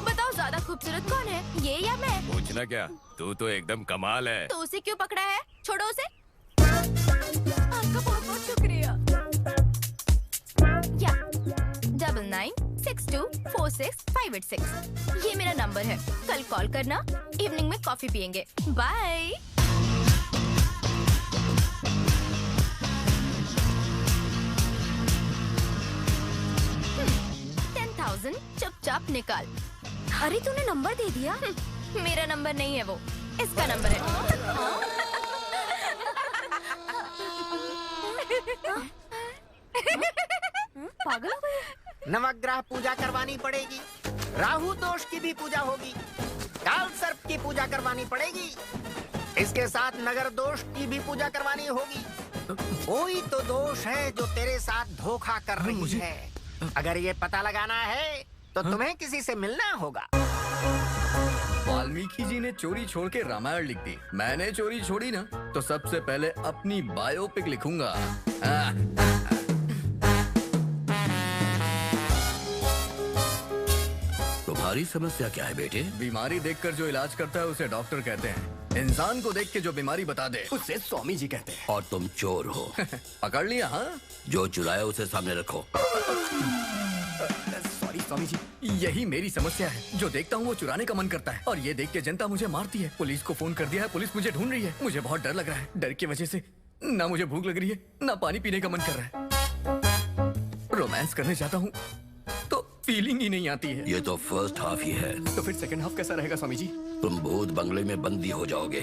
बताओ ज्यादा खूबसूरत कौन है, ये या मैं? पूछना क्या, तू तो एकदम कमाल है। तो उसे क्यों पकड़ा है? छोड़ो उसे। आपका बहुत बहुत शुक्रिया। या 9962465886 ये मेरा नंबर है। कल कॉल करना, इवनिंग में कॉफी पियेंगे। बाय। 10,000 चुपचाप निकाल। अरे तूने नंबर दे दिया। मेरा नंबर नहीं है वो, इसका नंबर है। पागल हो गई? नवग्रह पूजा करवानी पड़ेगी, राहु दोष की भी पूजा होगी, काल सर्प की पूजा करवानी पड़ेगी, इसके साथ नगर दोष की भी पूजा करवानी होगी। कोई तो दोष है जो तेरे साथ धोखा कर रही है। अगर ये पता लगाना है तो तुम्हें किसी से मिलना होगा। वाल्मीकि जी ने चोरी छोड़ के रामायण लिख दी, मैंने चोरी छोड़ी ना तो सबसे पहले अपनी बायोपिक लिखूंगा। तुम्हारी समस्या क्या है बेटे? बीमारी देखकर जो इलाज करता है उसे डॉक्टर कहते हैं, इंसान को देख के जो बीमारी बता दे उसे स्वामी जी कहते हैं। और तुम चोर हो। पकड़ लिया? हाँ, जो चुराया उसे सामने रखो। सॉरी स्वामी जी, यही मेरी समस्या है। जो देखता हूँ वो चुराने का मन करता है और ये देख के जनता मुझे मारती है। पुलिस को फोन कर दिया है, पुलिस मुझे ढूंढ रही है। मुझे बहुत डर लग रहा है। डर की वजह से ना मुझे भूख लग रही है, ना पानी पीने का मन कर रहा है। रोमांस करने जाता हूँ तो फीलिंग ही नहीं आती है। ये तो फर्स्ट हाफ ही है। तो फिर सेकंड हाफ कैसा रहेगा स्वामी जी? तुम भूत बंगले में बंदी हो जाओगे।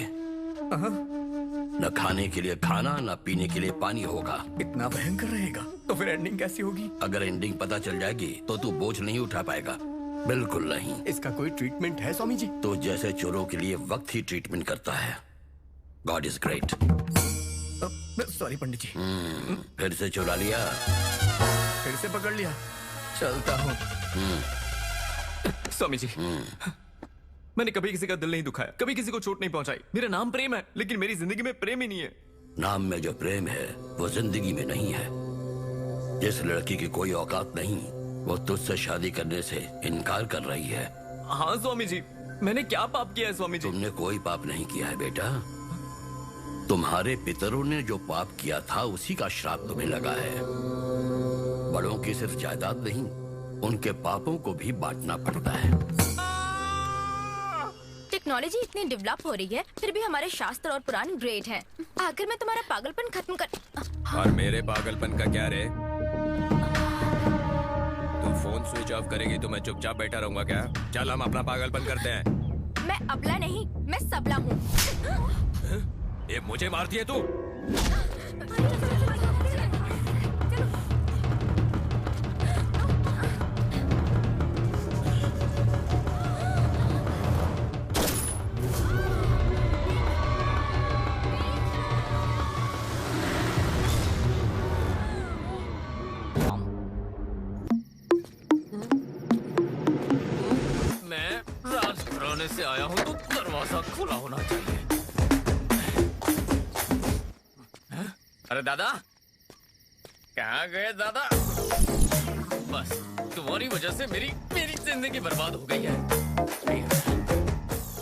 न खाने के लिए खाना, न पीने के लिए पानी होगा। इतना भयंकर रहेगा तो फिर एंडिंग कैसी होगी? अगर एंडिंग पता चल जाएगी तो तू बोझ नहीं उठा पाएगा। बिल्कुल नहीं। इसका कोई ट्रीटमेंट है स्वामी जी? तो जैसे चोरों के लिए वक्त ही ट्रीटमेंट करता है। God is great. सॉरी पंडित जी। फिर से चुरा लिया, फिर से पकड़ लिया। चलता हूँ। स्वामी जी, मैंने कभी किसी का दिल नहीं दुखाया, कभी किसी को चोट नहीं पहुंचाई। मेरा नाम प्रेम है, लेकिन मेरी जिंदगी में प्रेम ही नहीं है। नाम में जो प्रेम है वो जिंदगी में नहीं है। जिस लड़की की कोई औकात नहीं, वो तुझसे शादी करने से इनकार कर रही है। हाँ स्वामी जी, मैंने क्या पाप किया है स्वामी जी? तुमने कोई पाप नहीं किया है बेटा। तुम्हारे पितरों ने जो पाप किया था उसी का श्राप तुम्हें लगा है। बड़ों की सिर्फ जायदाद नहीं, उनके पापों को भी बांटना पड़ता है। टेक्नोलॉजी इतनी डेवलप हो रही है, फिर भी हमारे शास्त्र और पुराण ग्रेट हैं। आखिर में तुम्हारा पागलपन खत्म कर। और मेरे पागलपन का क्या रे? तू फोन स्विच ऑफ करेगी तो मैं चुपचाप बैठा रहूंगा क्या? चल हम अपना पागलपन करते हैं। मैं अबला नहीं, मैं सबला हूँ। ये मुझे मारती है तू? मैं राजघराने से आया हूँ तो दरवाजा खुला होना चाहिए। अरे दादा, कहाँ गए दादा? बस तुम्हारी वजह से मेरी जिंदगी बर्बाद हो गई है।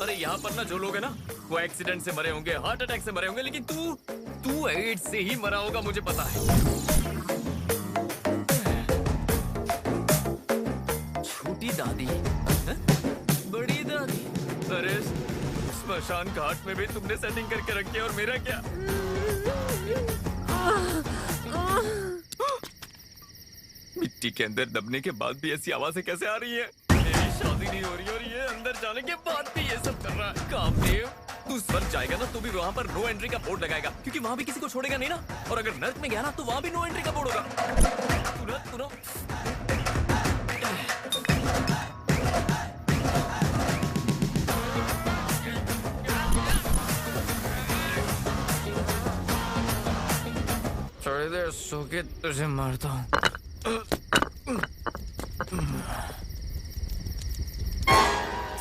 अरे यहाँ पर ना जो लोग हैं ना, वो एक्सीडेंट से मरे होंगे, हार्ट अटैक से मरे होंगे, लेकिन तू एड्स से ही मरा होगा, मुझे पता है। छोटी दादी, बड़ी दादी, अरे स्मशान घाट में भी तुमने सेटिंग करके रखी है, और मेरा क्या? मिट्टी के अंदर दबने के बाद भी ऐसी आवाजें कैसे आ रही है? मेरी शादी नहीं हो रही और ये अंदर जाने के बाद भी ये सब कर रहा है। कामदेव, तू स्वर्ग जाएगा ना तो भी वहाँ पर नो एंट्री का बोर्ड लगाएगा, क्योंकि वहाँ भी किसी को छोड़ेगा नहीं ना। और अगर नर्क में गया ना तो वहाँ भी नो एंट्री का बोर्ड होगा। थोड़ी देर सो के तुझे मारता हूँ।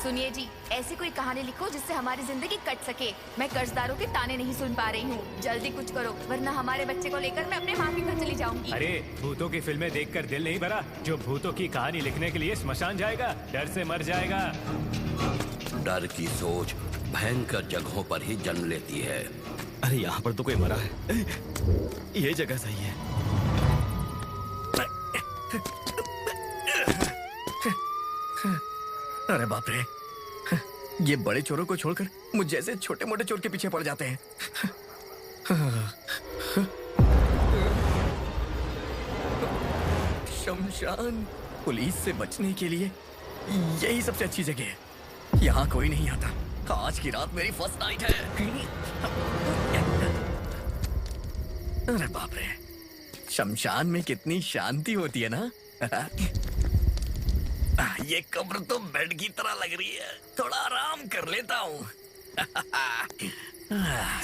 सुनिए जी, ऐसी कोई कहानी लिखो जिससे हमारी जिंदगी कट सके। मैं कर्जदारों के ताने नहीं सुन पा रही हूँ। जल्दी कुछ करो, वरना हमारे बच्चे को लेकर मैं अपने माँ के घर चली जाऊंगी। अरे भूतों की फिल्में देखकर दिल नहीं भरा? जो भूतों की कहानी लिखने के लिए स्मशान जाएगा, डर से मर जाएगा। डर की सोच भयंकर जगहों पर ही जन्म लेती है। अरे यहाँ पर तो कोई मरा है। ये जगह सही है। अरे बाप रे, ये बड़े चोरों को छोड़कर मुझ जैसे छोटे मोटे चोर के पीछे पड़ जाते हैं। शमशान पुलिस से बचने के लिए यही सबसे अच्छी जगह है। यहाँ कोई नहीं आता। आज की रात मेरी फर्स्ट नाइट है। अरे बाप रे, शमशान में कितनी शांति होती है ना। ये कब्र तो बेड की तरह लग रही है। थोड़ा आराम कर लेता हूँ।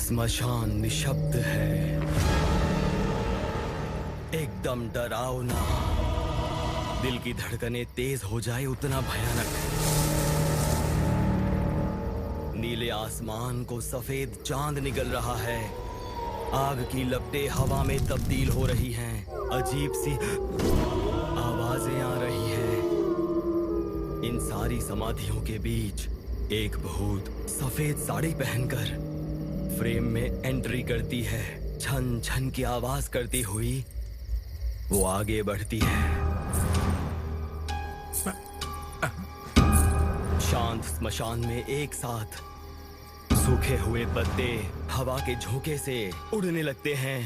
स्मशान निशब्द है, एकदम डरावना। दिल की धड़कनें तेज हो जाए उतना भयानक। नीले आसमान को सफेद चांद निगल रहा है। आग की लपटें हवा में तब्दील हो रही हैं। अजीब सी आवाजें आ रही हैं। इन सारी समाधियों के बीच एक भूत सफेद साड़ी पहनकर फ्रेम में एंट्री करती है। छन छन की आवाज करती हुई वो आगे बढ़ती है। शांत स्मशान में एक साथ सूखे हुए पत्ते हवा के झोंके से उड़ने लगते हैं।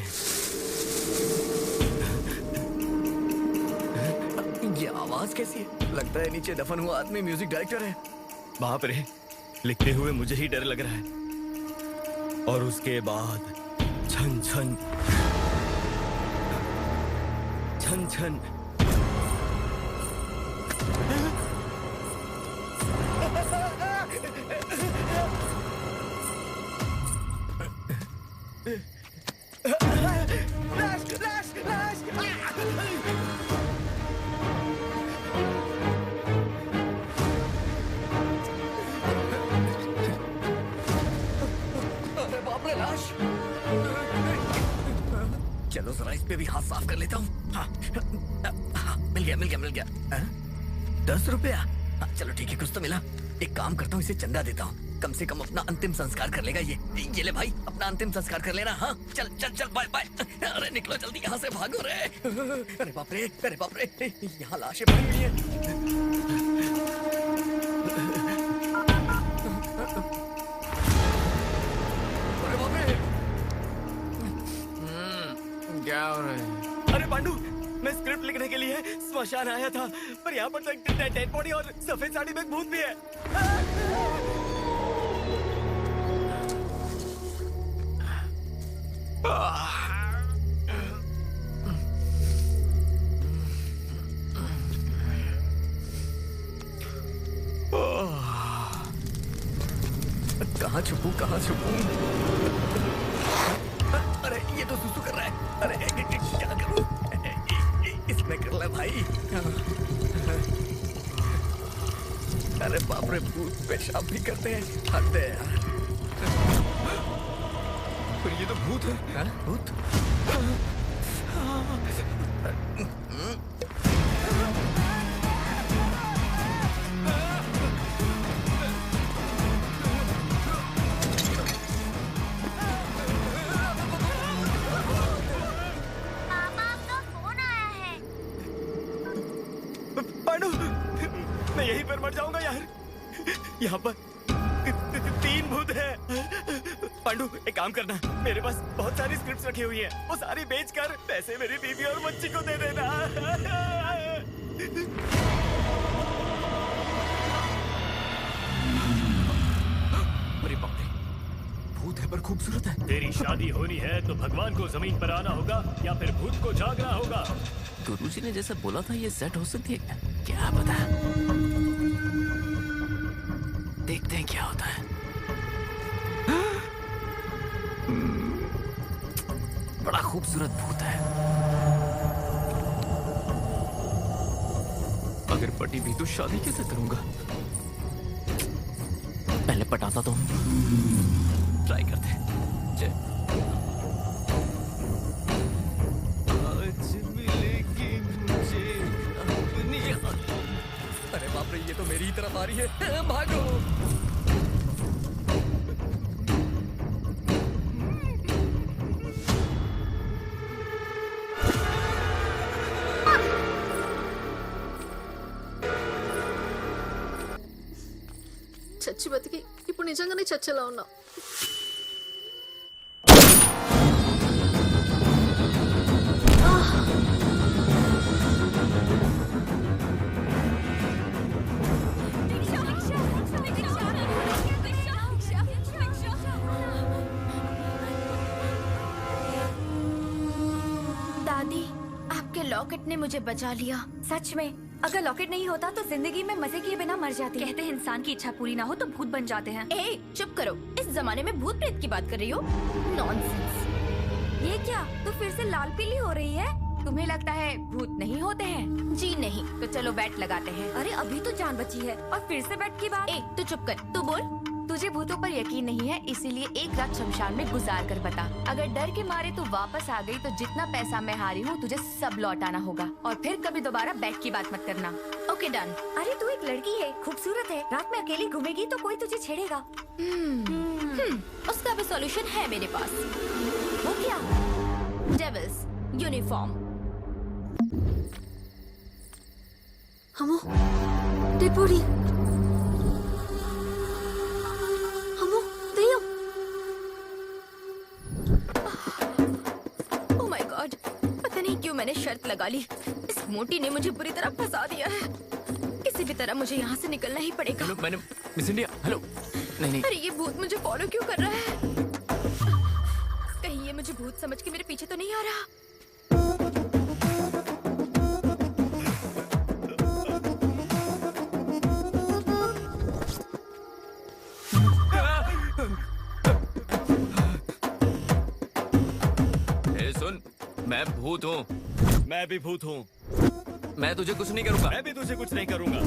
ये आवाज कैसी है? लगता है नीचे दफन हुआ आदमी म्यूजिक डायरेक्टर है। बाप रे, लिखते हुए मुझे ही डर लग रहा है। और उसके बाद छन छन छन छन। चलो जरा इस पे भी हाथ साफ कर लेता हूँ। हाँ, मिल गया। 10 रुपया? हाँ, चलो ठीक है, कुछ तो मिला। एक काम करता हूँ, इसे चंदा देता हूँ। कम से कम अपना अंतिम संस्कार कर लेगा ये ले भाई, अपना अंतिम संस्कार कर लेना। हाँ चल चल चल, बाय बाय। अरे निकलो जल्दी, यहाँ से भागो रे। अरे बाप रे, यहाँ लाशें पड़ी हुई हैं। क्या हो रहा है? अरे पांडू, मैं स्क्रिप्ट लिखने के लिए स्मशान आया था, पर यहाँ पर तो एक डेड बॉडी और सफेद साड़ी में एक भूत भी है। कहाँ छुपूं? अरे ये तो सुसु कर रहा है। अरे क्या करूं? इसमें कर ले भाई। अरे बाप रे, भूत पेशाब भी करते हैं। हद है यार। पर ये तो भूत है। भूत? मैं यहीं पर मर जाऊंगा यार। यहाँ पर 3 भूत हैं। पांडु, एक काम करना, मेरे पास बहुत सारी स्क्रिप्ट्स रखी हुई हैं, वो सारी बेचकर पैसे मेरी बीवी और बच्ची को दे देना। अरे बाप रे, भूत है पर खूबसूरत है। तेरी शादी होनी है तो भगवान को जमीन पर आना होगा या फिर भूत को जागना होगा। गुरुजी ने जैसे बोला था ये सेट हो सकती है क्या पता। देखते हैं क्या होता है। बड़ा खूबसूरत भूत है। अगर पटी भी तो शादी कैसे करूंगा? पटाता तो ट्राई करते हैं। चल। आज मिलेगी मुझे अपनी। अरे बाप रे, ये तो मेरी ही तरफ आ रही है। भागो। చచ్చి బతికి ఇప్పుడు నిజంగానే చచ్చేలా ఉన్నా. दादी, आपके लॉकेट ने मुझे बचा लिया। सच में, अगर लॉकेट नहीं होता तो जिंदगी में मजे किए बिना मर जाती। कहते हैं इंसान की इच्छा पूरी ना हो तो भूत बन जाते हैं। ए, चुप करो। इस जमाने में भूत प्रेत की बात कर रही हो? नॉनसेंस। ये क्या? तो फिर से लाल पीली हो रही है। तुम्हें लगता है भूत नहीं होते हैं? जी नहीं। तो चलो बैट लगाते हैं। अरे अभी तो जान बची है और फिर से बैट की बात। ए, तू चुप कर। तू बोल। तुझे भूतों पर यकीन नहीं है, इसीलिए एक रात शमशान में गुजार कर बता। अगर डर के मारे तू वापस आ गई तो जितना पैसा मैं हारी हूँ तुझे सब लौटाना होगा, और फिर कभी दोबारा बैट की बात मत करना। Okay done. अरे तू एक लड़की है, खूबसूरत है, रात में अकेली घूमेगी तो कोई तुझे छेड़ेगा। उसका भी सॉल्यूशन है मेरे पास। वो क्या? Devils uniform. అమ్మో డెడ్ బాడీ. అమ్మో దెయ్యం. ओह माय गॉड, पता नहीं क्यों मैंने शर्त लगा ली। इस मोटी ने मुझे बुरी तरह फंसा दिया है। किसी भी तरह मुझे यहाँ से निकलना ही पड़ेगा। हेलो मैंने मिस इंडिया। हेलो नहीं नहीं। अरे ये भूत मुझे फॉलो क्यों कर रहा है? कहीं ये मुझे भूत समझ के मेरे पीछे तो नहीं आ रहा? सुन, मैं भूत हूँ। मैं भी भूत हूँ। मैं तुझे कुछ नहीं करूँगा। मैं भी तुझे कुछ नहीं करूँगा।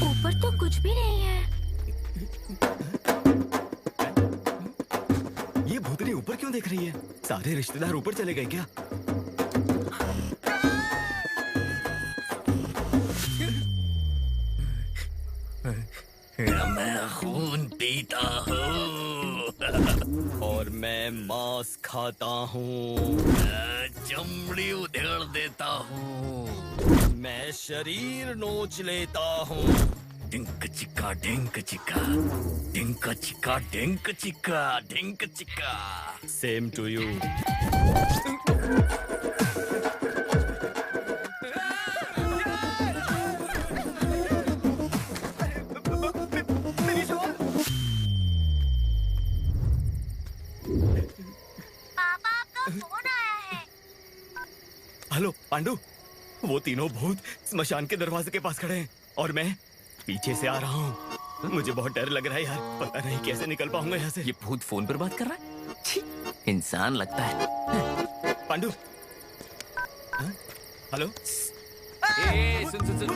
ऊपर तो कुछ भी नहीं है। ये भूतनी ऊपर क्यों देख रही है? सारे रिश्तेदार ऊपर चले गए क्या? मैं खून पीता हूँ और मैं मांस खाता हूँ। चमड़ी उधेड़ देता हूँ। मैं शरीर नोच लेता हूँ। डिंक चिक्का डिंक चिक्का डिंक चिक्का डिंक चिक्का डिंक चिक्का। Same to you. पापा आपका फोन आया है। हेलो पांडु, वो तीनों भूत स्मशान के दरवाजे के पास खड़े हैं और मैं पीछे से आ रहा हूँ। मुझे बहुत डर लग रहा है यार, पता नहीं कैसे निकल पाऊंगा यहाँ से। ये भूत फोन पर बात कर रहा है? छी, इंसान लगता है। पांडु। हाँ? हेलो। ए, सुन सुन सुन।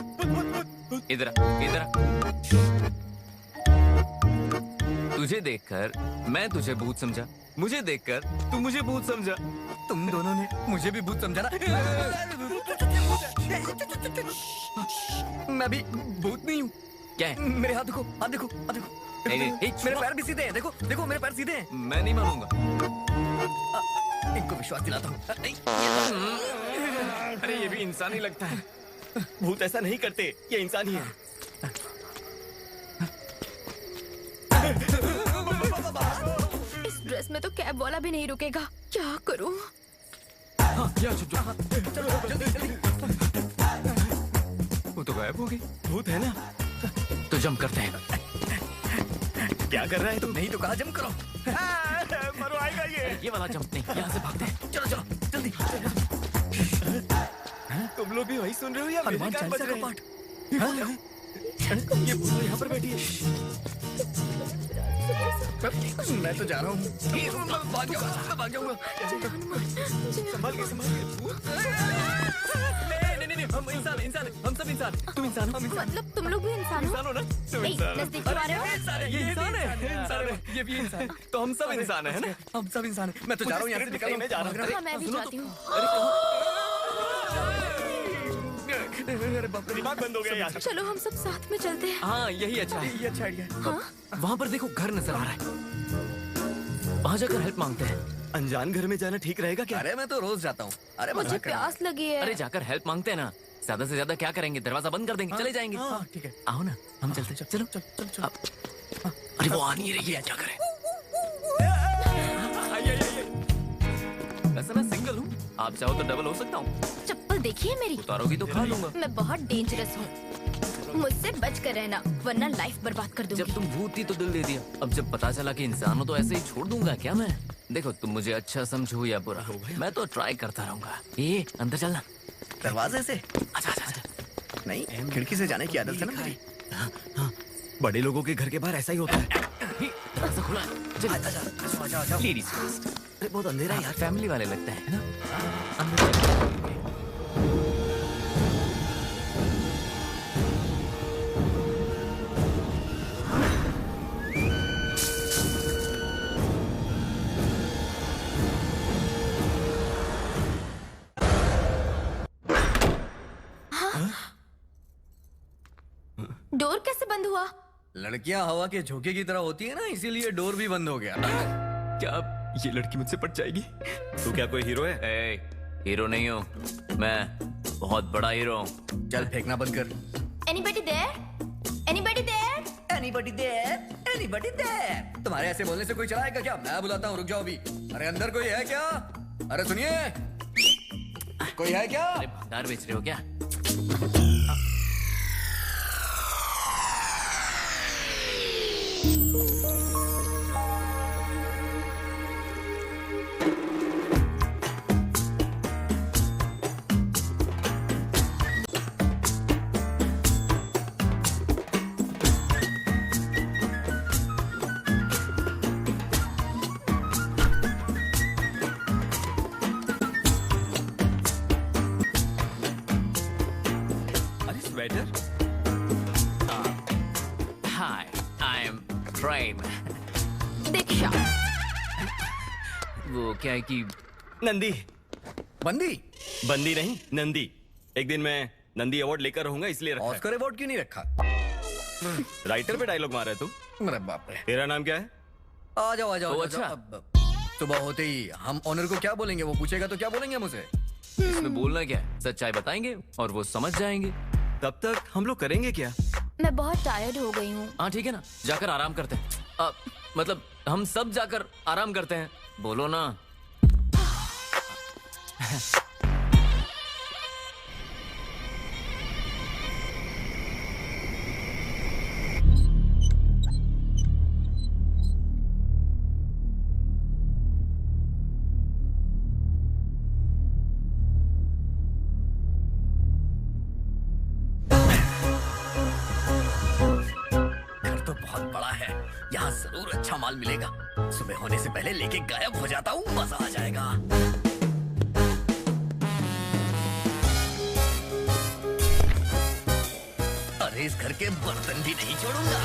इधर आ, इधर आ। तुझे देखकर मैं तुझे भूत समझा, मुझे देखकर तू मुझे भूत समझा। तुम दोनों ने मुझे भी भूत समझा ना? मैं भी भूत नहीं हूँ। क्या है? मेरे हाथ देखो, हाथ देखो, हाथ देखो। मेरे पैर भी सीधे हैं, देखो देखो मेरे पैर सीधे हैं। मैं नहीं मानूंगा। इनको विश्वास दिलाता हूँ। अरे ये भी इंसान ही लगता है। भूत ऐसा नहीं करते, ये इंसान ही है। इस ड्रेस में तो कैब वाला भी नहीं रुकेगा। क्या करूं? चलो जल्दी जल्दी। वो तो गायब हो गई। भूत है ना? तो जंप करते हैं। क्या कर रहा है तुम? नहीं तो कहा जंप करो। मरो आएगा ये वाला जंप नहीं, यहाँ से भागते हैं। चलो चलो जल्दी। तुम लोग भी वही सुन रहे हो या हनुमान मेरे कान बज चालीसा रहे का हैं? पाठ। ये भूत यहाँ पर बैठी है। मैं तो जा रहा हूँ। मैं भाग जाऊंगा। संभाल के नहीं, हम इंसान हैं, हम सब इंसान हैं। तुम इंसान हो, हम इंसान। मतलब तुम लोग भी इंसान हो? इंसान हो ना? तुम नहीं, इंसान हो। नजदीक क्यों आ रहे हो? ये इंसान है, ये भी इंसान। तो हम सब इंसान हैं, है ना? हम सब इंसान हैं। मैं तो जा रहा हूँ यहाँ से, निकल मैं जा रहा हूँ। हाँ, मैं भी जाती हूँ। अरे बाप रे, दिमाग बंद हो गया यार। चलो हम सब साथ में चलते हैं। हाँ, यही अच्छा है। ये अच्छा आइडिया है। हाँ? वहाँ पर देखो, घर नजर आ रहा है। वहाँ जाकर हेल्प मांगते हैं। अनजान घर में जाना ठीक रहेगा क्या? अरे मैं तो रोज जाता हूँ। अरे मुझे प्यास लगी है। अरे जाकर हेल्प मांगते हैं ना, ज्यादा से ज्यादा क्या करेंगे, दरवाजा बंद कर देंगे, चले जाएंगे। हाँ, ठीक है। आओ ना, हम चलते हैं। चलो चल। अरे वो आ नहीं रही है, क्या करें? वैसे मैं सिंगल हूँ, आप चाहो तो डबल हो सकता हूँ। चप्पल देखिए मेरी। उतारोगी तो खा लूंगा। मैं बहुत डेंजरस हूँ, मुझसे बच कर रहना वरना लाइफ बर्बाद कर दूंगी। जब तुम भूत थी तो दिल दे दिया, अब जब पता चला कि इंसान हो तो ऐसे ही छोड़ दूंगा क्या मैं? देखो, तुम मुझे अच्छा समझो या बुरा, मैं तो ट्राई करता रहूंगा। ये अंदर चलना। दरवाजे से? अच्छा। नहीं, खिड़की से जाने की आदत है ना मेरी। हाँ, बड़े लोगों के घर के बाहर ऐसा ही होता है। दरवाजा खुला है। चल, लेडीज फर्स्ट। अरे बहुत अंधेरा है यार। फैमिली वाले लगते हैं ना? अंदर चलो। डोर कैसे बंद हुआ? लड़कियां हवा के झोंके की तरह होती है ना, इसीलिए डोर भी बंद हो गया। क्या ये लड़की मुझसे पट जाएगी? तू क्या कोई हीरो है? हीरो नहीं हूँ मैं, बहुत बड़ा हीरो हूँ। चल फेंकना बंद कर। Anybody there? Anybody there? Anybody there? Anybody there? तुम्हारे ऐसे बोलने से कोई चलाएगा क्या? मैं बुलाता हूँ, रुक जाओ अभी। अरे अंदर कोई है क्या? अरे सुनिए, कोई है क्या? अरे भंडार बेच रहे हो क्या? Hi, I am Prime. दीक्षा। वो क्या है कि नंदी। बंदी? बंदी नहीं, नंदी। एक दिन मैं नंदी अवार्ड लेकर रहूंगा, इसलिए रखा है। ऑस्कर अवार्ड क्यों नहीं रखा? राइटर पे डायलॉग मारा है तू? अरे बाप रे। तेरा नाम क्या है? आ जाओ। अच्छा। अब सुबह होते ही हम ऑनर को क्या बोलेंगे? वो पूछेगा तो क्या बोलेंगे मुझे? इसमें बोलना क्या है? सच्चाई बताएंगे और वो समझ जाएंगे। तब तक हम लोग करेंगे क्या? मैं बहुत टायर्ड हो गई हूँ। हाँ ठीक है ना, जाकर आराम करते हैं। मतलब हम सब जाकर आराम करते हैं, बोलो ना। यहाँ जरूर अच्छा माल मिलेगा। सुबह होने से पहले लेके गायब हो जाता हूँ, मजा आ जाएगा। अरे इस घर के बर्तन भी नहीं छोड़ूंगा।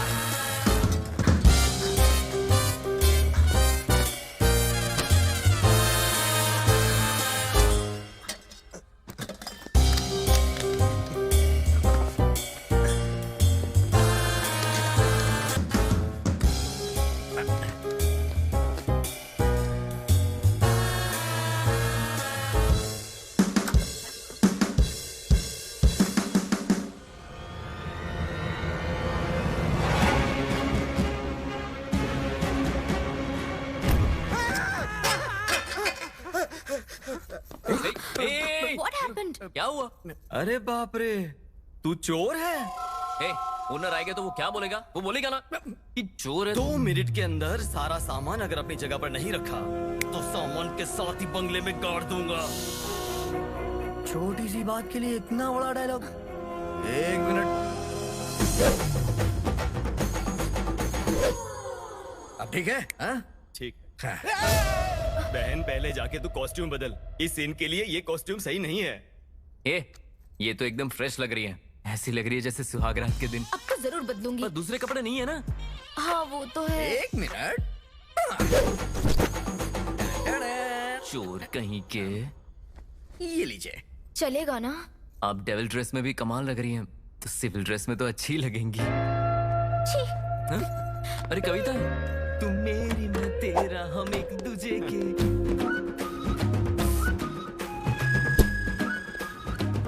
क्या हुआ? अरे बाप रे, तू चोर है? ओनर आएगा तो वो क्या बोलेगा? वो बोलेगा ना कि चोर है। 2 मिनट के अंदर सारा सामान अगर अपनी जगह पर नहीं रखा तो सामान के साथ ही बंगले में गाड़ दूंगा। छोटी सी बात के लिए इतना बड़ा डायलॉग? 1 मिनट। अब ठीक है? हाँ? ठीक है। बहन पहले जाके तू कॉस्ट्यूम बदल, इस सीन के लिए ये कॉस्ट्यूम सही नहीं है। ये तो एकदम फ्रेश लग रही है, ऐसी लग रही है जैसे सुहागरात के दिन। अब तो जरूर बदलूंगी। पर दूसरे कपड़े नहीं है ना? हाँ वो तो है। एक मिनट। चोर कहीं के। ये लीजिए। चलेगा ना? आप डेविल ड्रेस में भी कमाल लग रही हैं, तो सिविल ड्रेस में तो अच्छी लगेंगी। हाँ? अरे कविता, तुम मेरी मैं तेरा, हम एक दूजे के।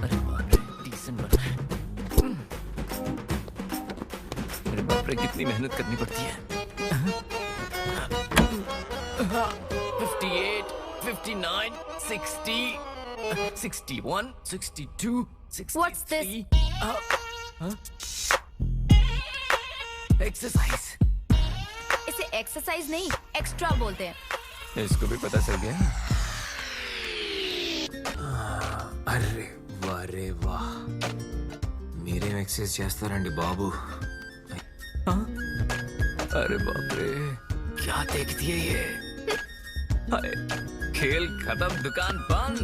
अरे बाप रे, डिसेंट बनना है। अरे बाप रे, कितनी मेहनत करनी पड़ती है। 58, 59, 60, 61, 62, 63. What's this? एक्सरसाइज। इसे एक्सरसाइज नहीं, एक्स्ट्रा बोलते हैं। इसको भी पता चल गया। అరే వారే వా మీరేం ఎక్సర్సైజ్ చేస్తారండి బాబు. अरे बाप रे, क्या देखती है ये? हाय, खेल खत्म, दुकान बंद।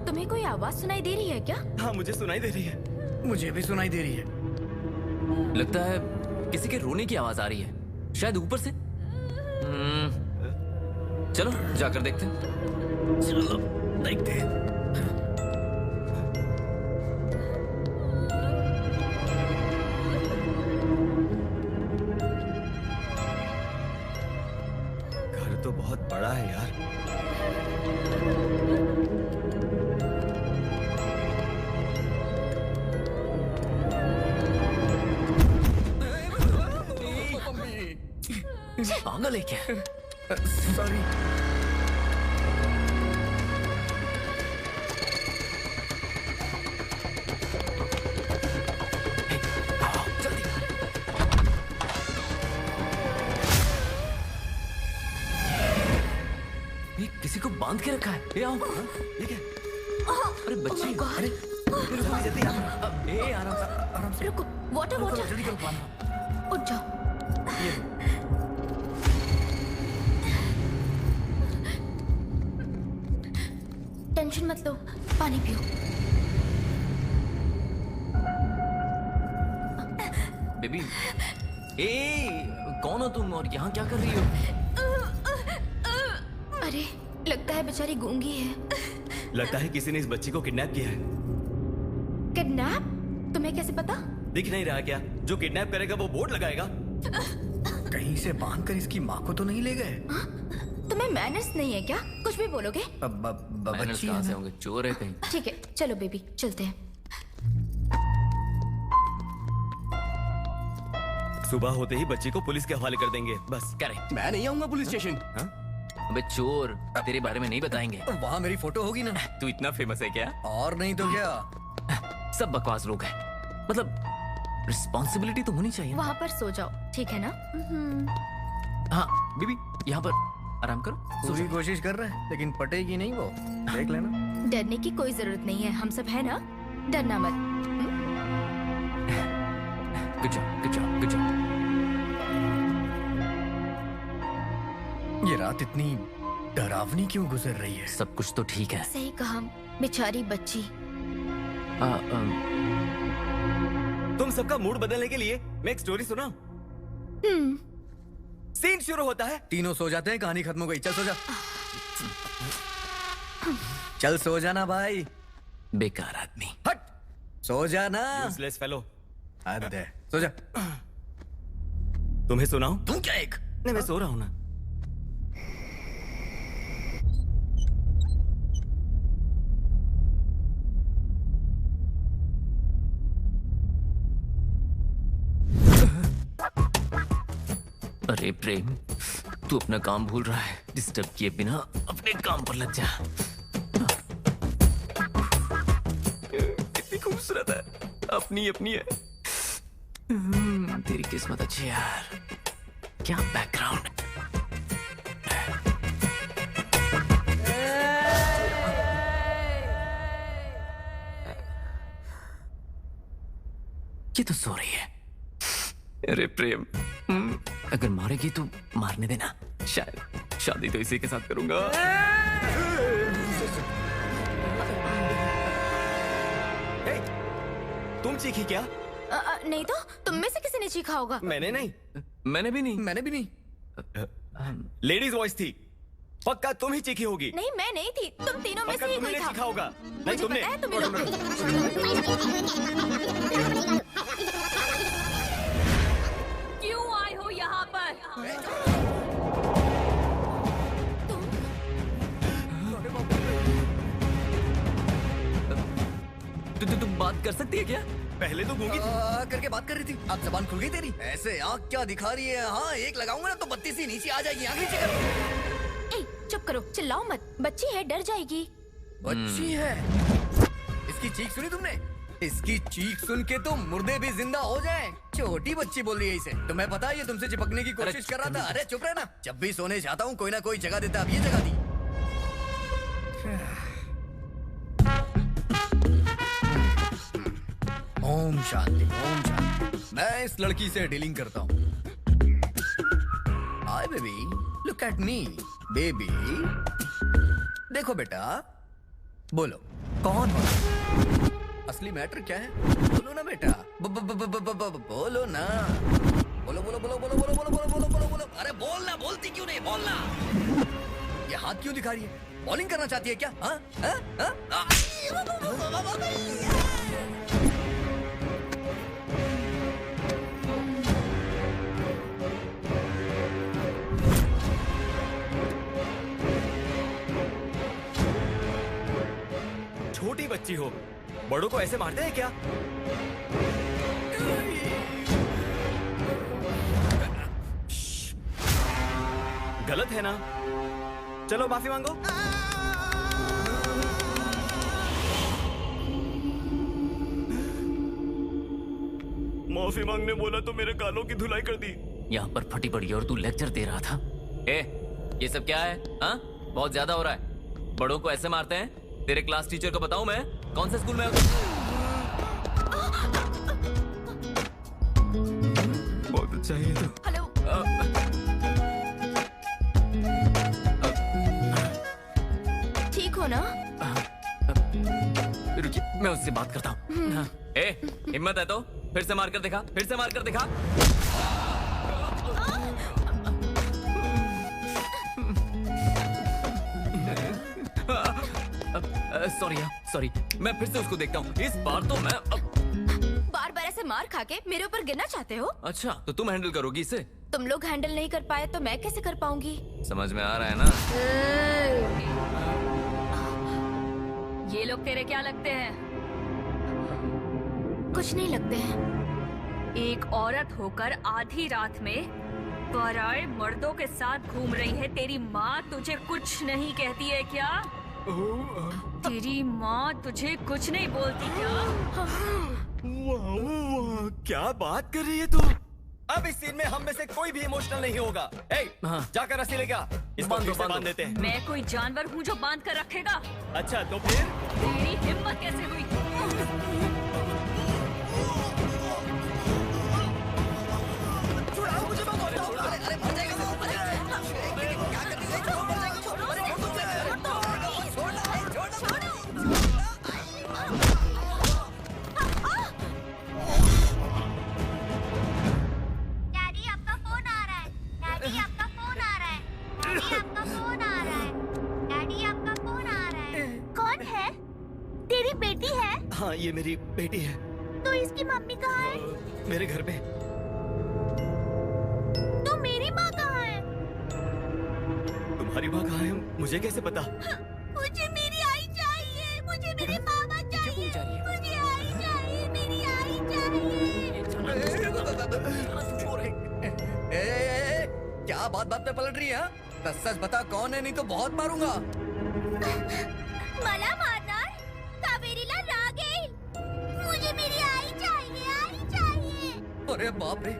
तुम्हें कोई आवाज सुनाई दे रही है क्या? हाँ मुझे सुनाई दे रही है। मुझे भी सुनाई दे रही है। लगता है किसी के रोने की आवाज आ रही है, शायद ऊपर से। चलो जाकर देखते हैं। चलो देखते हैं। घर तो बहुत बड़ा है यार। पागल है क्या? सॉरी। किसी को बांध के रखा है। ये आओ। ये क्या? अरे बच्ची। अरे आराम से। रुको, वाटर वाटर। जल्दी करो, पानी। उठ जाओ। टेंशन मत लो, पानी पियो। बेबी, कौन हो तुम और यहाँ क्या कर रही हो? अरे लगता है बेचारी गूंगी है। लगता है किसी ने इस बच्ची को किडनैप किया है। किडनैप? तुम्हें कैसे पता? दिख नहीं रहा क्या? जो किडनैप करेगा वो बोर्ड लगाएगा। कहीं से बांधकर इसकी माँ को तो नहीं ले गए? तुम्हें मैनर्स नहीं है क्या? कुछ भी बोलोगे? मैनर्स कहाँ से होंगे? चोर है कहीं। ठीक है, चलो बेबी, चलते हैं। सुबह होते ही बच्ची को पुलिस के हवाले कर देंगे, बस। करेक्ट। मैं नहीं आऊंगा पुलिस स्टेशन। अबे चोर, तेरे बारे में नहीं बताएंगे। वहाँ मेरी फोटो होगी ना। तू इतना फेमस है क्या? और नहीं तो क्या। सब बकवास लोग हैं। मतलब रिस्पॉन्सिबिलिटी तो होनी चाहिए। वहाँ पर सो जाओ, ठीक है ना? हाँ बीबी, यहाँ पर आराम करो। पूरी कोशिश कर रहे हैं, लेकिन पटेगी नहीं वो। देख लेना। डरने की कोई जरूरत नहीं है, हम सब है ना, डरना मत। Good job, good job, good job. ये रात इतनी डरावनी क्यों गुजर रही है? सब कुछ तो ठीक है। सही कहा, बेचारी बच्ची। तुम सबका मूड बदलने के लिए मैं एक स्टोरी सुना। सीन शुरू होता है, तीनों सो जाते हैं, कहानी खत्म हो गई। चल सो जा। चल सो जाना भाई। बेकार आदमी। हट, सो जाना। Useless fellow. हद है, सो जा। तुम्हें सुनाऊं? तुम क्या एक? नहीं, मैं सो रहा हूं ना। अरे प्रेम, तू अपना काम भूल रहा है। डिस्टर्ब किए बिना अपने काम पर लग जा। कितनी खूबसूरत है, अपनी अपनी है। तेरी किस्मत अच्छी है यार। क्या बैकग्राउंड। ये तो सो रही है। अरे प्रेम, अगर मारेगी तो मारने देना। शायद शादी तो इसी के साथ करूंगा। तुम चीखी क्या? नहीं तो तुम में से किसी ने चीखा होगा। मैंने नहीं। मैंने भी नहीं। मैंने भी नहीं। लेडीज वॉइस थी, पक्का तुम ही चीखी होगी। नहीं मैं नहीं थी, तुम तीनों में से ही कोई था। चीखा होगा। नहीं मुझे तुमने। पता है तुम्हें लोग। क्यों आए हो यहाँ पर? तुम बात कर सकती है क्या? पहले तो गूंगी थी। करके बात कर रही थी, अब जबान खुल गई तेरी। ऐसे आँख क्या दिखा रही है? हाँ, एक लगाऊंगा ना तो 32 ही नीचे आ जाएगी। आँख नीचे कर। ए, चुप करो, चिल्लाओ मत। बच्ची है, डर जाएगी। बच्ची है? इसकी चीख सुनी तुमने? इसकी चीख सुन के तो मुर्दे भी जिंदा हो जाएं। छोटी बच्ची बोल रही है इसे। तुम्हें पता है ये तुमसे चिपकने की कोशिश कर रहा था। अरे चुप रहना। जब भी सोने जाता हूँ कोई ना कोई जगह देता, अब ये जगह दी। ओम शांति, ओम शांति। मैं इस लड़की से डीलिंग करता हूँ। Hi baby, look at me. Baby देखो बेटा, बोलो कौन हो? असली मैटर क्या है? बोलो ना बेटा, बोलो ना। बोलो बोलो बोलो बोलो बोलो बोलो बोलो बोलो बोलो बोलो। अरे बोलना, बोलती क्यों नहीं? बोलना। ये हाथ क्यों दिखा रही है? बॉलिंग करना चाहती है क्या? हाँ हाँ हाँ। छोटी बच्ची हो, बड़ों को ऐसे मारते हैं क्या? गलत है ना? चलो माफी मांगो। माफी मांगने बोला तो मेरे गालों की धुलाई कर दी। यहाँ पर फटी पड़ी और तू लेक्चर दे रहा था। ए, ये सब क्या है? हाँ, बहुत ज्यादा हो रहा है। बड़ों को ऐसे मारते हैं? तेरे क्लास टीचर को बताऊं मैं? कौन से स्कूल में? बहुत अच्छा है तो। हेलो। ठीक हो ना? रुकिए, मैं उससे बात करता हूँ। हाँ। ए, हिम्मत है तो फिर से मार कर दिखा, फिर से मार कर दिखा। सॉरी, मैं फिर से उसको देखता हूँ। इस बार तो मैं बार बार ऐसे मार खा के मेरे ऊपर गिरना चाहते हो? अच्छा, तो तुम हैंडल करोगी इसे? तुम लोग हैंडल नहीं कर पाए तो मैं कैसे कर पाऊंगी? समझ में आ रहा है ना? ये लोग तेरे क्या लगते हैं? कुछ नहीं लगते हैं। एक औरत होकर आधी रात में पराए मर्दों के साथ घूम रही है। तेरी माँ तुझे कुछ नहीं कहती है क्या? तेरी माँ तुझे कुछ नहीं बोलती क्या? वाह, क्या बात कर रही है तू? अब इस सीन में हम में से कोई भी इमोशनल नहीं होगा। जाकर रस्सी लेके आ, इसको फिर से बांध देते हैं। मैं कोई जानवर हूँ जो बांध कर रखेगा? अच्छा तो फिर? तेरी हिम्मत कैसे हुई? हाँ, ये मेरी बेटी है। तो इसकी मम्मी कहाँ है? मेरे घर पे। तो मेरी माँ कहाँ है? तुम्हारी माँ कहाँ है? मुझे कैसे पता? मुझे मेरी आई चाहिए। मुझे मेरे मामा चाहिए। मुझे आई चाहिए। मेरी आई चाहिए। क्या बात बात पे पलट रही है? सच बता कौन है, नहीं तो बहुत मारूंगा। मला मारना? कावेरीला राग येईल। मुझे मेरी आई चाहिए। आई चाहिए। अरे बाप रे,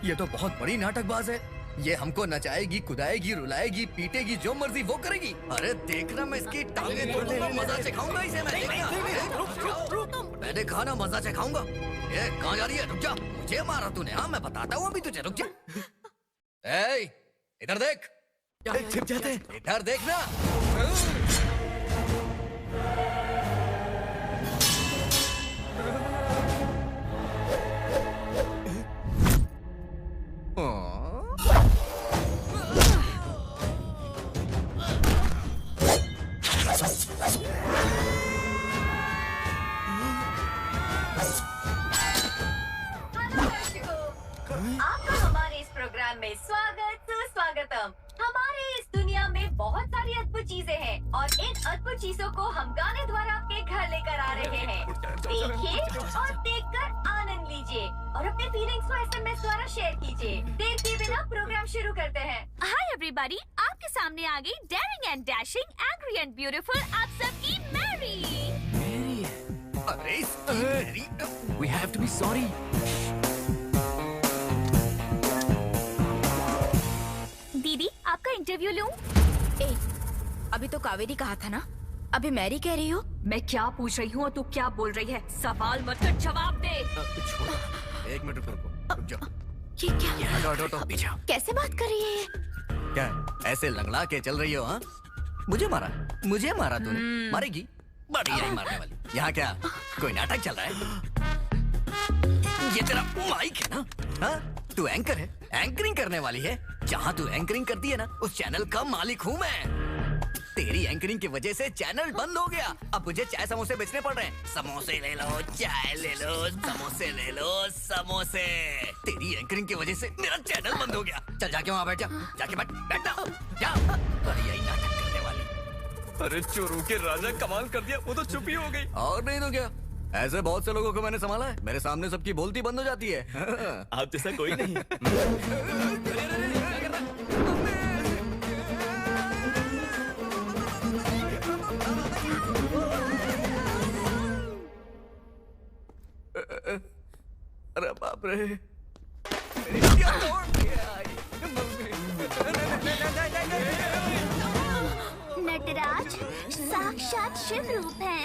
ये तो बहुत बड़ी नाटकबाज है। ये हमको नचाएगी, कुदाएगी, रुलाएगी, पीटेगी, जो मर्जी वो करेगी। अरे देखना मैं इसकी टांगे तोड़ूंगा, मजा चखाऊंगा इसे मैं। मैंने कहा ना मजा चखाऊंगा। ये कहाँ जा रही है? रुक जा, मुझे मारा तूने। हाँ मैं बताता हूँ अभी तुझे, रुक जा। ए, इधर देख। छिप जाते हैं। इधर देखना। आपका हमारे इस प्रोग्राम में स्वागत सुस्वागतम। हमारे इस दुनिया में बहुत सारी अद्भुत चीजें हैं और इन अद्भुत चीजों को हम गाने द्वारा आपके घर लेकर आ रहे हैं। देखिए और देखकर आनंद लीजिए और अपने फीलिंग्स को SMS द्वारा शेयर कीजिए। देर किए बिना प्रोग्राम शुरू करते हैं। हाय एवरीबॉडी, आपके सामने आ गई daring and dashing, angry and beautiful आप सबकी Mary. We have to be sorry. दीदी आपका इंटरव्यू लूं? अभी तो कावेरी कहा था ना, अभी मैरी कह रही हो। मैं क्या पूछ रही हूँ और तू क्या बोल रही है? सवाल मत कर, जवाब दे। एक मिनट रुक जाओ। ये क्या? हटो, पीछे आओ। कैसे बात कर रही है ये? क्या ऐसे लंगड़ा के चल रही हो? हाँ मुझे मारा तूने। मारेगी? बढ़िया ही मारने वाली। यहाँ क्या कोई नाटक चल रहा है? ये तेरा माइक है ना? हाँ तू एंकर है, एंकरिंग करने वाली है। जहाँ तू एंकरिंग करती है ना, उस चैनल का मालिक हूँ मैं। तेरी एंकरिंग की वजह से चैनल बंद हो गया। अब मुझे चाय समोसे बेचने पड़ रहे हैं। समोसे ले लो, चाय ले लो, समोसे ले लो, समोसे। तेरी एंकरिंग की वजह से मेरा चैनल बंद हो गया। चल जाके वहाँ बैठ जा, जाके बैठ जा। बढ़िया ही नाटक करने वाली। अरे चोरों के राजा कमाल कर दिया, वो तो चुप ही हो गई। और नहीं तो क्या, ऐसे बहुत से लोगों को मैंने संभाला है। मेरे सामने सबकी बोलती बंद हो जाती है। आप जैसा कोई नहीं। अरे बाप रे, नटराज साक्षात शिव रूप है।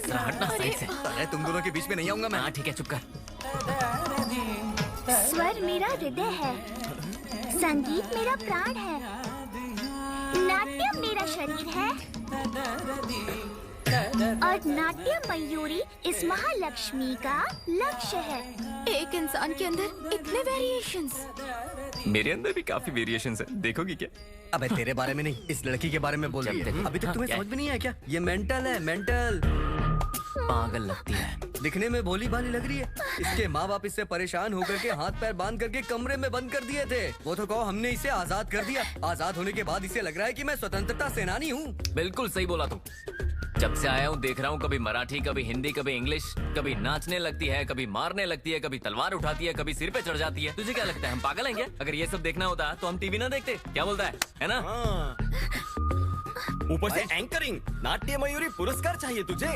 हटना साइड से। अरे तुम दोनों के बीच में नहीं आऊंगा मैं। हाँ ठीक है, चुप कर। स्वर मेरा हृदय है, संगीत मेरा प्राण है, नाट्यम मेरा शरीर है और नाट्य मयूरी इस महालक्ष्मी का लक्ष्य है। एक इंसान के अंदर इतने वेरिएशंस। मेरे अंदर भी काफी वेरिएशंस है, देखोगी क्या? अबे तेरे बारे में नहीं, इस लड़की के बारे में बोल रही है। अभी तक तुम्हें समझ में नहीं आया क्या? ये मेंटल है, मेंटल। पागल लगती है, दिखने में भोली भाली लग रही है। इसके माँ बाप इससे परेशान होकर के हाथ पैर बांध करके कमरे में बंद कर दिए थे। वो तो कहो हमने इसे आजाद कर दिया। आजाद होने के बाद इसे लग रहा है कि मैं स्वतंत्रता सेनानी हूँ। बिल्कुल सही बोला तुम। जब से आया हूँ देख रहा हूँ, कभी मराठी, कभी हिंदी, कभी इंग्लिश, कभी नाचने लगती है, कभी मारने लगती है, कभी तलवार उठाती है, कभी सिर पे चढ़ जाती है। तुझे क्या लगता है हम पागल हैं क्या? अगर ये सब देखना होता तो हम टीवी ना देखते। क्या बोलता है ना? ऊपर से एंकरिंग, नाट्य मयूरी पुरस्कार चाहिए तुझे।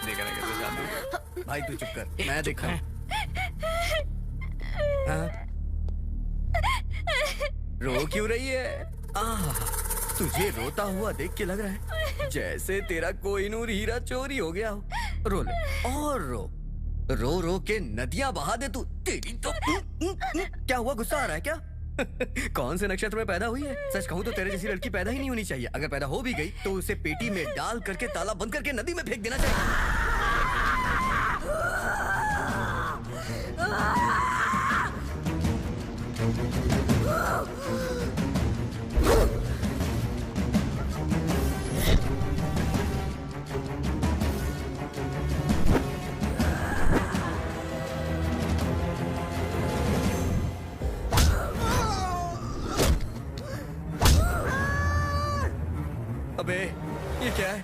देखा ना कैसे जादू। भाई तू चुप कर, मैं देखा हूँ। रो क्यों रही है? तुझे रोता हुआ देख के लग रहा है जैसे तेरा कोहिनूर हीरा चोरी हो गया हो। रो ले और रो, रो रो के नदियां बहा दे तू। तेरी तो क्या हुआ, गुस्सा आ रहा है क्या? कौन से नक्षत्र में पैदा हुई है? सच कहूँ तो तेरे जैसी लड़की पैदा ही नहीं होनी चाहिए। अगर पैदा हो भी गई तो उसे पेटी में डाल करके ताला बंद करके नदी में फेंक देना चाहिए। अबे ये क्या है?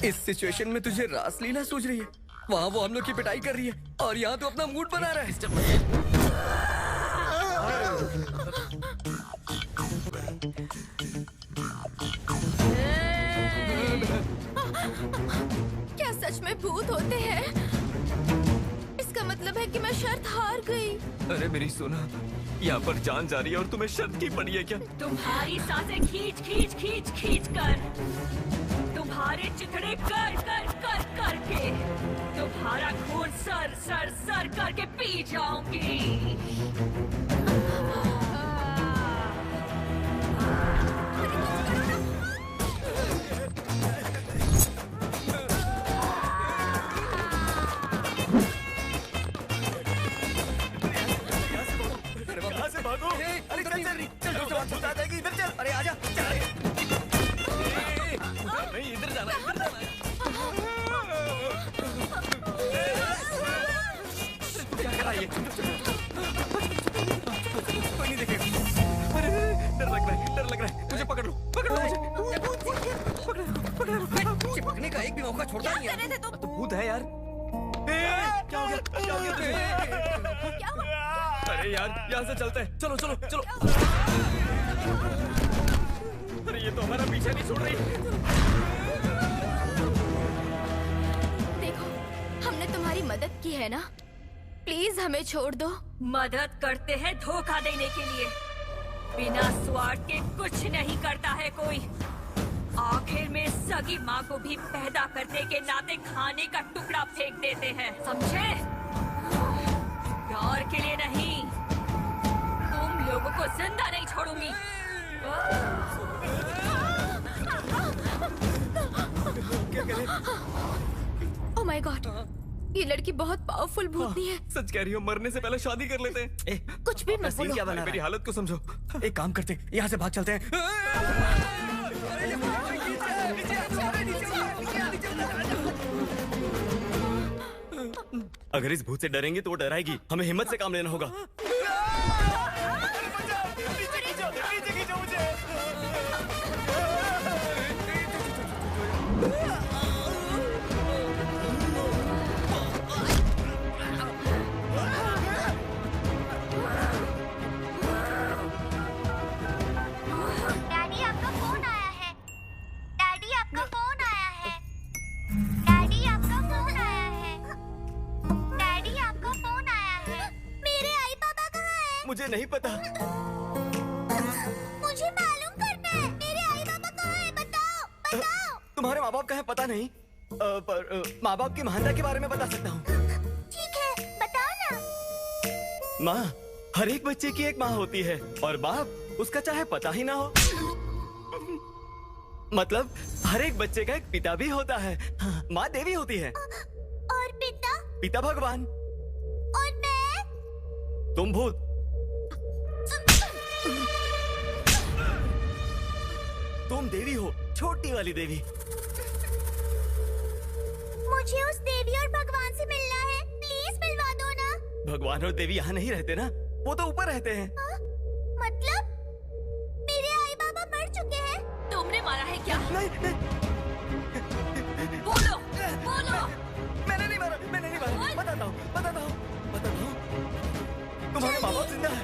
इस सिचुएशन में तुझे रासलीला सूझ रही है। वहाँ वो हम लोग की पिटाई कर रही है और यहाँ तो अपना मूड बना रहा है। क्या सच में भूत होते हैं? इसका मतलब है कि मैं शर्त हार गई। अरे मेरी सोना, यहाँ पर जान जा रही है और तुम्हें शर्त की पड़ी है क्या? तुम्हारी सांसें खींच खींच खींच खींच कर, तुम्हारे चिथड़े कर कर कर करके, तुम्हारा खून सर सर सर करके पी जाऊंगी। कहाँ से भागो? अरे चल छुटा जाएगी, इधर चल। अरे आजा, चल। नहीं, इधर जाना, इधर जाना। क्या करा ये? कोई नहीं देखेगा। अरे डर लग रहा है, मुझे पकड़ लो मुझे। चिपकने का एक भी मौका छोड़ता नहीं है। तो भूत है यार। क्या हो गया? अरे यार, यहाँ से चलते हैं। चलो चलो चलो। अरे ये तो हमारा पीछा नहीं छोड़ रही। देखो, हमने तुम्हारी मदद की है ना, प्लीज हमें छोड़ दो। मदद करते हैं धोखा देने के लिए। बिना स्वार्थ के कुछ नहीं करता है कोई। आखिर में सगी माँ को भी पैदा करने के नाते खाने का टुकड़ा फेंक देते हैं, समझे? प्यार के लिए नहीं, तुम लोगों को जिंदा नहीं छोड़ूंगी। ओह माय गॉड, ये लड़की बहुत पावरफुल भूतनी है। सच कह रही हो, मरने से पहले शादी कर लेते हैं। कुछ भी मत बोलो। क्या बना मेरी हालत को समझो। एक काम करते, यहाँ से भाग चलते हैं। अगर इस भूत से डरेंगे तो वो डराएगी। हमें हिम्मत से काम लेना होगा। डैडी आपका फोन आया है। डैडी आपका फोन आया है। डैडी आपका फोन आया है। डैडी आपका फोन आया है। मेरे आई पापा कहाँ हैं? मुझे नहीं पता। मुझे मालूम करना है। मेरे आई पापा कहाँ हैं? बताओ बताओ। तुम्हारे माँ बाप का है पता नहीं, पर माँ बाप की महानता के बारे में बता सकता हूँ। ठीक है, बताओ ना। माँ हर एक बच्चे की एक माँ होती है और बाप उसका चाहे पता ही ना हो। मतलब हर एक बच्चे का एक पिता भी होता है। हाँ, माँ देवी होती है। और पिता? पिता भगवान। और मैं? तुम भूत। तुम देवी हो, छोटी वाली देवी। मुझे उस देवी और भगवान से मिलना है। प्लीज मिलवा दो ना। भगवान और देवी यहाँ नहीं रहते ना, वो तो ऊपर रहते हैं। मतलब मेरे आई बाबा मर चुके हैं। तुमने मारा है क्या? नहीं, नहीं। बोलो बोलो। मैंने नहीं मारा। बताता हूँ। तुम्हारे माँ बाप जिंदा है।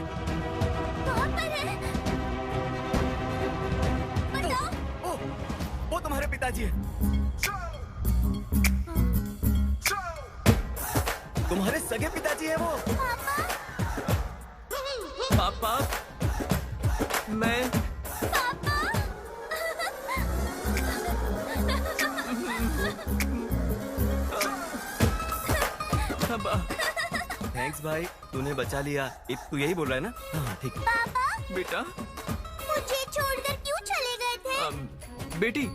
कहाँ पर है? बताओ। ओ, वो तुम्हारे पिताजी है। तुम्हारे सगे पिताजी है वो। पापा, मैं थैंक्स भाई, तूने बचा लिया। तू यही बोल रहा है ना? हाँ ठीक है। पापा बेटा, मुझे छोड़कर क्यों चले गए थे? बेटी,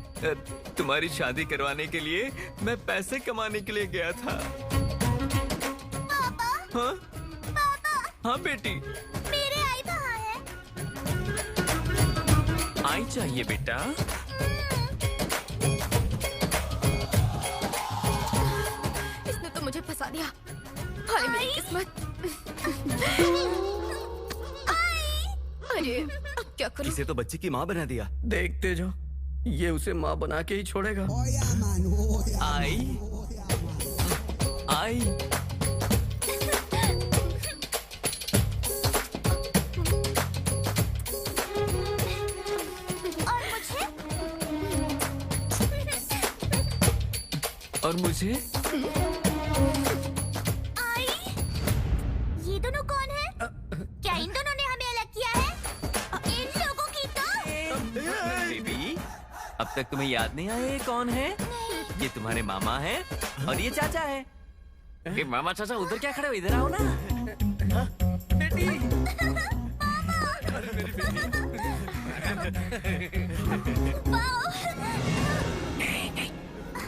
तुम्हारी शादी करवाने के लिए मैं पैसे कमाने के लिए गया था। पापा, हाँ पापा, हाँ बेटी। मेरे आई कहाँ है? आई चाहिए बेटा। इसने तो मुझे फंसा दिया। हाय मेरी किस्मत। अरे अब क्या करूं? इसे तो बच्चे की माँ बना दिया। देखते जो, ये उसे माँ बना के ही छोड़ेगा। आई आई और मुझे? और मुझे? आई, ये दोनों कौन है? क्या इन दोनों ने हमें अलग किया है? इन लोगों की तो बेबी, अब तक तुम्हें याद नहीं आया ये कौन है? ये तुम्हारे मामा हैं और ये चाचा है। ये मामा चाचा उधर क्या खड़े हो, इधर आओ ना। बेटी।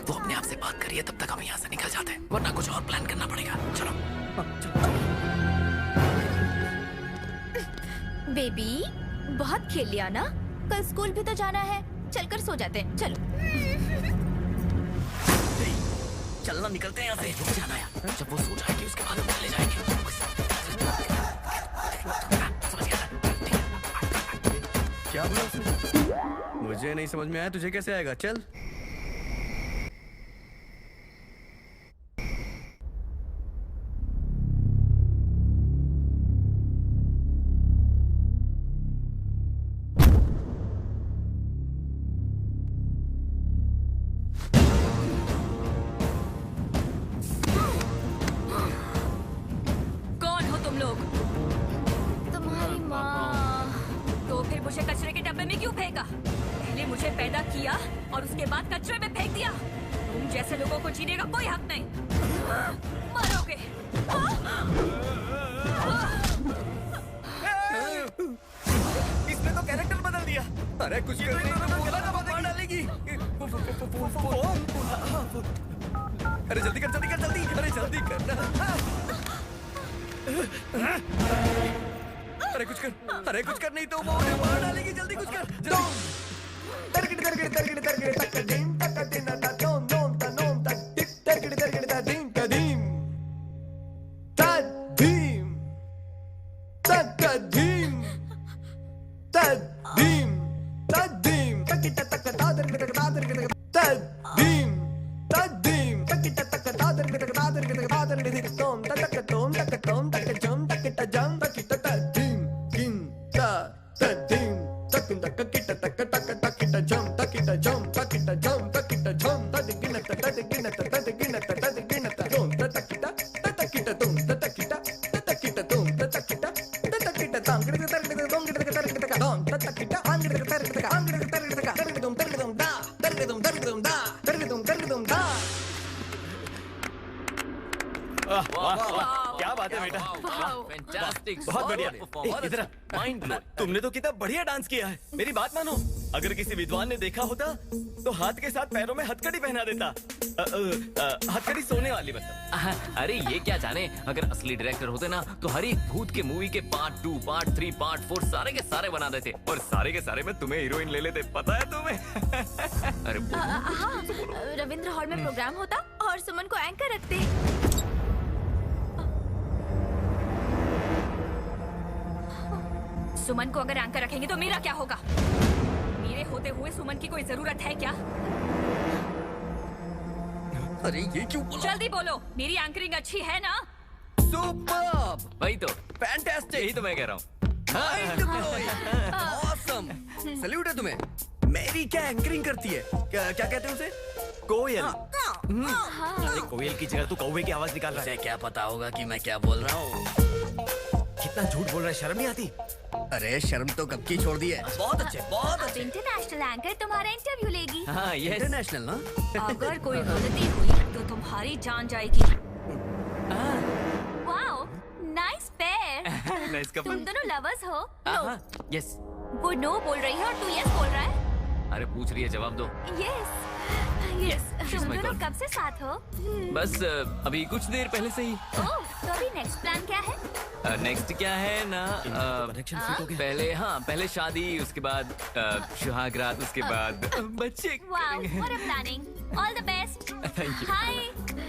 वो अपने आप से बात करिए, तब तक हम यहाँ से निकल जाते हैं, वरना कुछ और प्लान करना पड़ेगा। चलो। बेबी, बहुत खेल लिया ना? कल स्कूल भी तो जाना है। चलकर सो जाते हैं, चलो। चलना, निकलते हैं यहाँ से। रुक जाना यार, जब वो सो जाएगी उसके बाद हम चले जाएंगे। क्या बोला उसने? मुझे नहीं समझ में आया, तुझे कैसे आएगा? चल। कौन हो तुम लोग? तुम्हारी माँ। तो फिर मुझे कचरे के डब्बे में क्यों फेंका? पहले मुझे पैदा किया और उसके बाद कचरे में फेंक दिया। तुम जैसे लोगों को जीने का कोई हक नहीं। मरोगे। इसने तो कैरेक्टर बदल दिया। अरे कुछ कर नहीं, मार डालेगी। अरे जल्दी कर, जल्दी कर, जल्दी। अरे जल्दी करना। अरे कुछ कर, अरे कुछ कर, नहीं तो वो मार डालेगी। जल्दी कुछ कर। क्या बात है बेटा, फैंटास्टिक, बहुत बढ़िया। इधर माइंड ब्लो। तुमने तो कितना बढ़िया डांस किया है। मेरी बात मानो, अगर किसी विद्वान ने देखा होता तो हाथ के साथ पैरों में हथकड़ी पहना देता। हथकड़ी सोने वाली मतलब। अरे ये क्या जाने, अगर असली डायरेक्टर होते ना तो हर एक भूत के मूवी के पार्ट 2, पार्ट 3, पार्ट 4 सारे के सारे बना देते और सारे के सारे में तुम्हें हीरोइन ले लेते। पता है तुम्हें? अरे हाँ, रविंद्र हॉल में प्रोग्राम होता और सुमन को एंकर रखते। सुमन को अगर एंकर रखेंगे तो मेरा क्या होगा? मेरे होते हुए सुमन की कोई जरूरत है क्या? अरे ये क्यों बोला? जल्दी बोलो, मेरी एंकरिंग अच्छी है ना? सुपर्ब! वही तो, फैंटास्टिक! यही तो मैं कह रहा हूँ। ऑसम! सैल्यूट है तुम्हें। मेरी क्या एंकरिंग करती है? क्या कहते हैं उसे? कोयल। अरे कोयल की जगह तू कौवे की आवाज निकाल रहा है। मुझे क्या पता होगा कि मैं क्या बोल रहा हूँ? कितना झूठ बोल रहा है, शर्म नहीं आती? अरे शर्म तो कब की छोड़ दी है। बहुत अच्छे, बहुत अब इंटरनेशनल एंकर तुम्हारा इंटरव्यू लेगी। हाँ, यस। इंटरनेशनल ना? अगर कोई गलती हुई तो तुम्हारी जान जाएगी। Wow, nice pair. Nice couple. तुम दोनों लवर्स हो? यस। वो नो बोल रही है और तू यस बोल रहा है। अरे पूछ रही है, जवाब दो। Yes yes. तुम my दोनों girl. कब से साथ हो? बस अभी कुछ देर पहले से ही। ओह, तो अभी नेक्स्ट प्लान क्या है? नेक्स्ट क्या है ना, पहले शादी, उसके बाद सुहाग रात, उसके बाद बच्चे। Wow, what a planning. All the best. Thank you. Hi,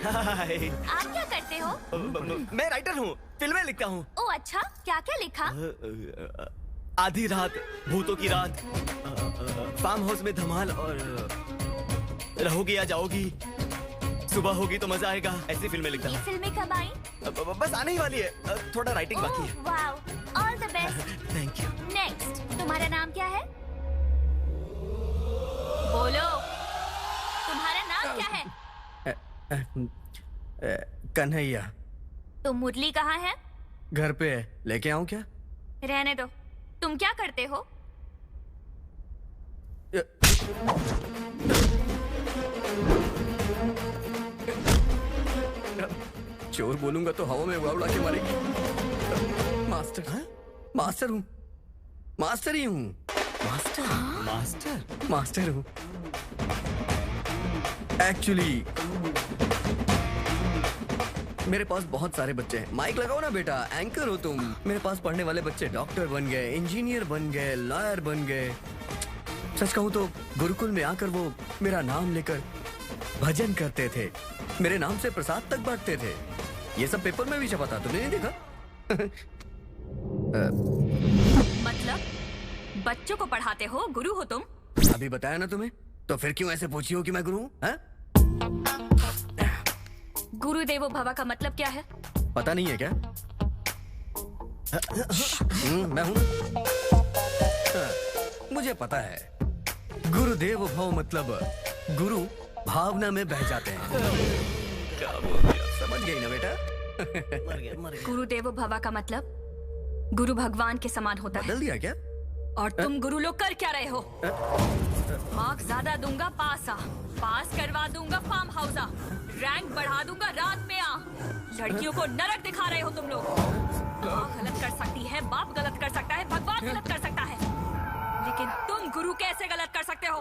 hi. आप क्या करते हो? मैं राइटर हूँ, फिल्में लिखता हूँ। ओह अच्छा, क्या क्या लिखा? आधी रात, भूतों की रात, फार्म हाउस में धमाल और रहोगी या जाओगी, सुबह होगी तो मजा आएगा, ऐसी फिल्में लिखता ये हूँ। फिल्में कब आई? बस आने ही वाली है, थोड़ा राइटिंग बाकी है। Wow, all the best. Thank you. Next, तुम्हारा नाम क्या है? बोलो, तुम्हारा नाम क्या है? कन्हैया तो मुरली कहाँ है? घर पे है, लेके आऊं क्या? रहने दो। तुम क्या करते हो? चोर बोलूंगा तो हवा में उड़ा उड़ा के मारेगी। मास्टर? हाँ? मास्टर हूँ, मास्टर ही हूँ। मास्टर? मास्टर? मास्टर हूँ एक्चुअली। मेरे पास बहुत सारे बच्चे हैं। माइक लगाओ ना बेटा, एंकर हो तुम। मेरे पास पढ़ने वाले बच्चे डॉक्टर बन गए, इंजीनियर बन गए, लॉयर बन गए। सच कहूँ तो गुरुकुल में आकर वो मेरा नाम लेकर भजन करते थे, मेरे नाम से प्रसाद तक बांटते थे। ये सब पेपर में भी छपा था, तुमने नहीं देखा? मतलब बच्चों को पढ़ाते हो, गुरु हो तुम? अभी बताया ना तुम्हें, तो फिर क्यों ऐसे पूछी हो कि मैं गुरु हूँ? गुरुदेवो भवा का मतलब क्या है? पता नहीं है क्या? मैं हूँ, मुझे पता है। गुरुदेव भव मतलब गुरु भावना में बह जाते हैं। क्या बोल दिया? समझ गई ना बेटा? गुरुदेव भवा का मतलब गुरु भगवान के समान होता है। बदल दिया क्या? और तुम गुरु लोग कर क्या रहे हो? मार्क्स ज्यादा दूंगा पास आ, पास करवा दूंगा फार्म हाउस आ, रैंक बढ़ा दूंगा रात में आ। लड़कियों को नरक दिखा रहे हो तुम लोग। माँ गलत कर सकती है, बाप गलत कर सकता है, भगवान गलत कर सकता है, लेकिन तुम गुरु कैसे गलत कर सकते हो?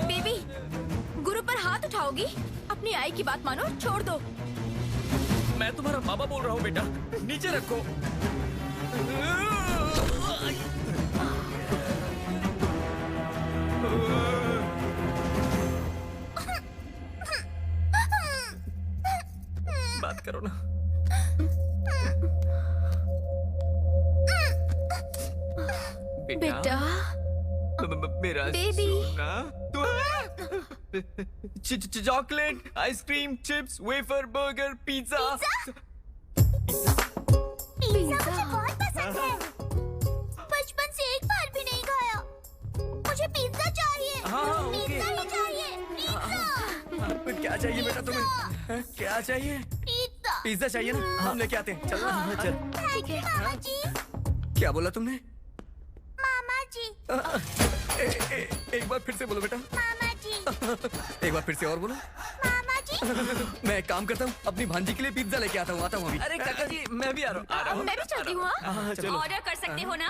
बेबी, गुरु पर हाथ उठाओगी? अपनी आई की बात मानो, छोड़ दो। मैं तुम्हारा बाबा बोल रहा हूँ बेटा, नीचे रखो। बात करो ना। बेटा मेरा baby, chocolate, ice cream, chips, wafer, burger, pizza. Pizza मुझे बहुत पसंद है। बचपन से एक बार भी नहीं खाया। मुझे पिज्जा चाहिए। पिज्जा ही चाहिए। पिज्जा। क्या चाहिए बेटा तुम्हें? क्या चाहिए? पिज्जा। पिज्जा चाहिए ना? हम लेके आते हैं। चल चल। थैंक यू मामा जी। क्या बोला तुमने? मामा जी। एक बार फिर से बोलो बेटा। मामा जी। एक बार फिर से और बोलो। मामा जी। मैं एक काम करता हूँ, अपनी भांजी के लिए पिज्जा लेके आता हूँ अभी। अरे काका जी, मैं भी आ रहा हूँ। मैं भी चलती हूँ। ऑर्डर कर सकते हो ना?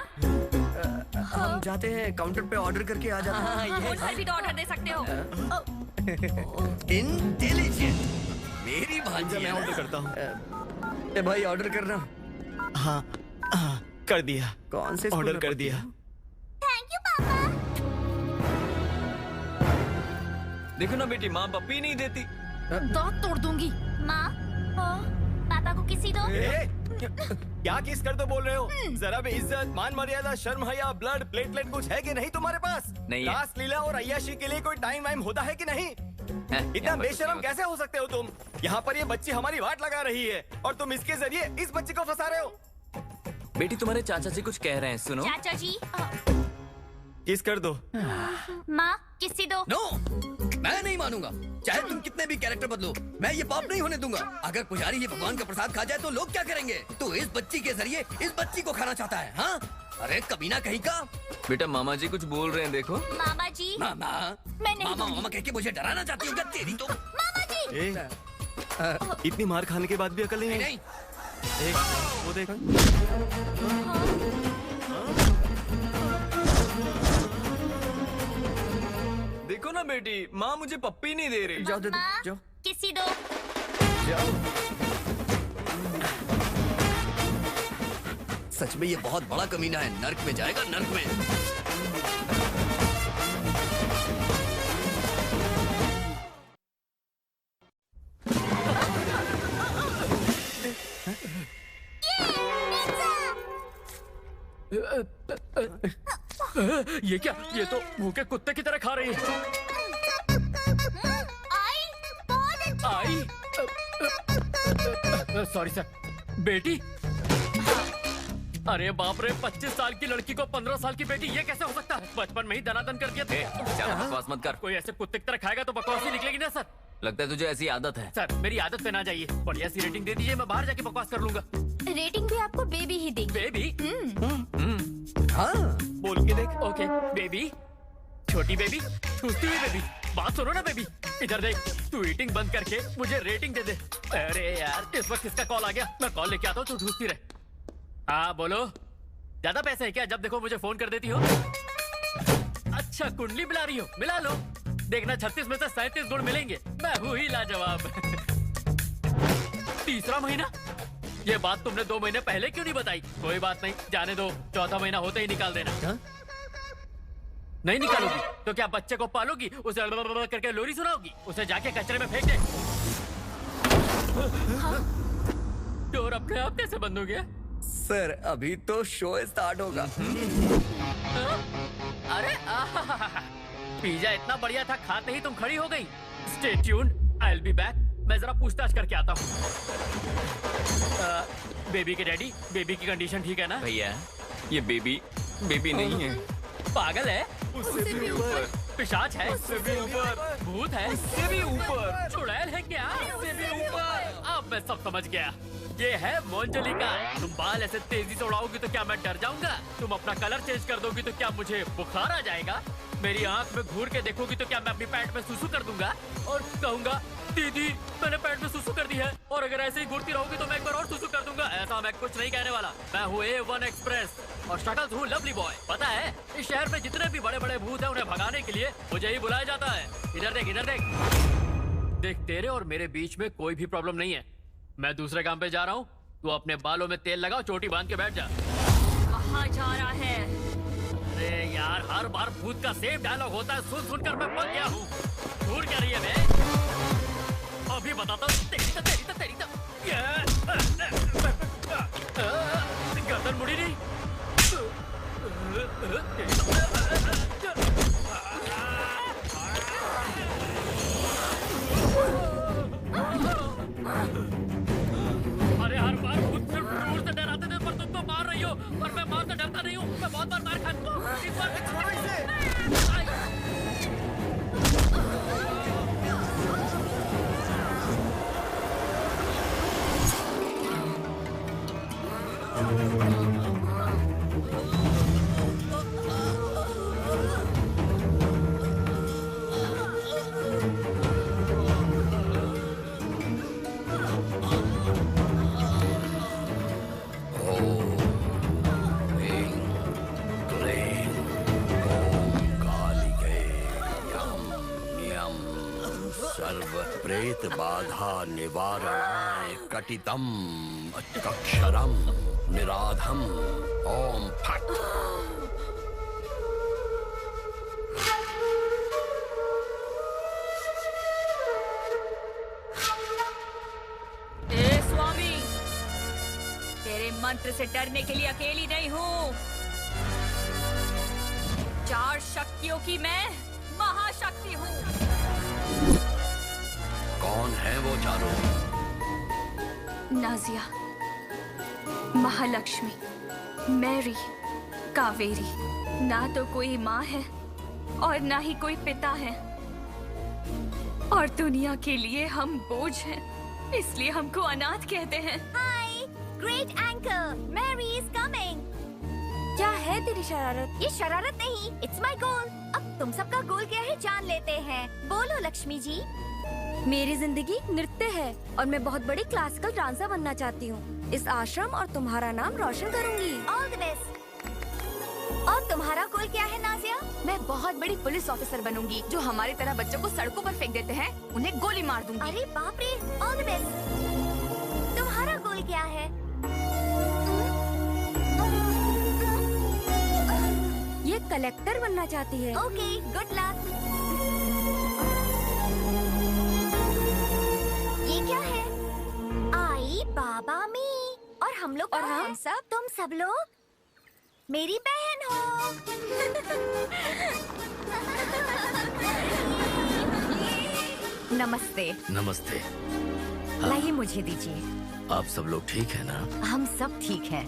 हम जाते हैं काउंटर पे, ऑर्डर करके आ जाते हैं। फोन पर भी तो ऑर्डर दे सकते हो। इंटेलिजेंट मेरी भांजी। मैं ऑर्डर करता हूँ। ए भाई ऑर्डर करना। हाँ कर दिया। कौन से ऑर्डर कर दिया। थैंक यू पापा। देखो ना बेटी, माँ पप्पी नहीं देती। दांत तोड़ दूंगी। माँ, पापा को किसी दो। क्या किस कर तो बोल रहे हो? जरा भी इज्जत, मान मर्यादा, शर्म हया, ब्लड प्लेटलेट कुछ है कि नहीं तुम्हारे पास? नहीं है। रास लीला और अय्याशी के लिए कोई टाइम वाइम होता है कि नहीं? इतना बेशरम कैसे हो सकते हो तुम? यहाँ पर ये बच्ची हमारी वाट लगा रही है और तुम इसके जरिए इस बच्ची को फंसा रहे हो। बेटी तुम्हारे चाचा जी कुछ कह रहे हैं, सुनो। चाचा जी। किस कर दो। माँ, किसी दो। नो, मैं नहीं मानूंगा। चाहे तुम कितने भी कैरेक्टर बदलो, मैं ये पाप नहीं होने दूंगा। अगर पुजारी ये भगवान का प्रसाद खा जाए तो लोग क्या करेंगे? तो इस बच्ची के जरिए इस बच्ची को खाना चाहता है। हाँ, अरे कमीना कहीं का। बेटा मामा जी कुछ बोल रहे हैं, देखो। मामा जी। मामा, मैं नहीं मामा मामा कह के मुझे डराना चाहती हूँ क्या? तेरी तो। मामा जी। इतनी मार खाने के बाद भी अकल नहीं नहीं। वो देख। देखो ना बेटी, माँ मुझे पप्पी नहीं दे रही। जाओ दे दो, जाओ। किसी दो। जाओ। सच में ये बहुत बड़ा कमीना है। नर्क में जाएगा, नर्क में। ये क्या? ये तो भूखे कुत्ते की तरह खा रही है। आई? Sorry sir. बेटी अरे बाप रे, 25 साल की लड़की को 15 साल की बेटी, ये कैसे हो सकता है? बचपन में ही दनादन कर दिया। ज्यादा बकवास मत कर। कोई ऐसे कुत्ते की तरह खाएगा तो बकवास ही निकलेगी ना सर। लगता है तुझे ऐसी आदत है। सर मेरी आदत पे ना जाइए, बढ़िया सी रेटिंग दे दीजिए, मैं बाहर जाके बकवास कर लूंगा। रेटिंग भी आपको बेबी ही देगी। बेबी? हाँ बोल के देख। ओके बेबी, छोटी बेबी, ठूसती हुई बेबी, बात सुनो ना बेबी, इधर देख, तू ईटिंग बंद करके मुझे रेटिंग दे दे। अरे यार इस वक्त किसका कॉल आ गया, मैं कॉल लेके आता हूँ, तू ठूसती रहे। हाँ बोलो, ज्यादा पैसे है क्या? जब देखो मुझे फोन कर देती हो। अच्छा कुंडली मिला रही हो, मिला लो, देखना 36 में से 37 गुण मिलेंगे, मैं हूँ ही लाजवाब। तीसरा महीना? ये बात तुमने 2 महीने पहले क्यों नहीं बताई? कोई बात नहीं, जाने दो, चौथा महीना होते ही निकाल देना। नहीं निकालोगी तो क्या बच्चे को पालोगी, उसे करके लोरी सुनाओगी, उसे जाके कचरे में फेंक दे। डोर अपने आप कैसे बंद हो गया? सर अभी तो शो स्टार्ट होगा। अरे पिज्जा इतना बढ़िया था, खाते ही तुम खड़ी हो गई। Stay tuned, I will be back. मैं जरा पूछताछ करके आता हूँ। बेबी के डैडी, बेबी की कंडीशन ठीक है ना? भैया ये बेबी नहीं है, पागल है, उससे भी ऊपर, पिशाच है, उससे भी ऊपर, भूत है, उससे भी ऊपर, चुड़ैल है क्या, उससे भी ऊपर। अब मैं सब समझ गया, ये है मोंजलिका। तुम बाल ऐसे तेजी से उड़ाओगी तो क्या मैं डर जाऊंगा? तुम अपना कलर चेंज कर दोगी तो क्या मुझे बुखार आ जाएगा? मेरी आंख में घूर के देखोगी तो क्या मैं अपनी पैंट में सुसु कर दूंगा और कहूंगा दीदी मैंने पैंट में सुसु कर दी है? और अगर ऐसे ही घूरती रहोगी तो मैं एक बार और सुसु कर दूंगा। ऐसा मैं कुछ नहीं कहने वाला, मैं हूँ A1 एक्सप्रेस और शक्ल हूँ लवली बॉय। पता है इस शहर में जितने भी बड़े बड़े भूत हैं उन्हें भगाने के लिए मुझे ही बुलाया जाता है। इधर देख, इधर देख, देख तेरे और मेरे बीच में कोई भी प्रॉब्लम नहीं है। मैं दूसरे काम पे जा रहा हूँ, तू अपने बालों में तेल लगाओ, चोटी बांध के बैठ जा। कहाँ जा रहा है? अरे यार हर बार भूत का सेम डायलॉग होता है, सुन सुनकर मैं पक गया हूँ। दूर क्या रही है मैं अभी बताता हूँ। तेरी तो गर्दन मुड़ी नहीं। अरे हर बार भूत सिर्फ दूर से डराते थे, पर तुम तो मार रही हो। पर मैं मार से डरता नहीं हूँ, मैं बहुत बार मार खा चुका हूँ। इस बार छोड़ो इसे। प्रेत बाधा निवारणाय कटितम अक्षरम निराधम ओम फट। ए स्वामी, तेरे मंत्र से डरने के लिए अकेली नहीं हूँ। 4 शक्तियों की मैं महाशक्ति हूँ। कौन है वो चारों? नाजिया, महालक्ष्मी, मैरी, कावेरी। ना तो कोई माँ है और ना ही कोई पिता है, और दुनिया के लिए हम बोझ हैं, इसलिए हमको अनाथ कहते हैं। Hi, great anchor, Mary is coming. क्या है तेरी शरारत? ये शरारत नहीं, इट्स माय गोल। अब तुम सबका गोल क्या है जान लेते हैं। बोलो लक्ष्मी जी। मेरी जिंदगी नृत्य है और मैं बहुत बड़ी क्लासिकल डांसर बनना चाहती हूँ। इस आश्रम और तुम्हारा नाम रोशन करूँगी। All the best. और तुम्हारा गोल क्या है नाजिया? मैं बहुत बड़ी पुलिस ऑफिसर बनूंगी, जो हमारी तरह बच्चों को सड़कों पर फेंक देते हैं उन्हें गोली मार दूंगी। अरे बाप रे, ऑल द बेस्ट। तुम्हारा गोल क्या है? ये कलेक्टर बनना चाहती है। Okay, good luck. ये क्या है? आई बाबा मी। और हम लोग और हम सब, तुम सब लोग मेरी बहन हो। नमस्ते। नमस्ते। लाइए मुझे दीजिए। आप सब लोग ठीक है ना? हम सब ठीक हैं।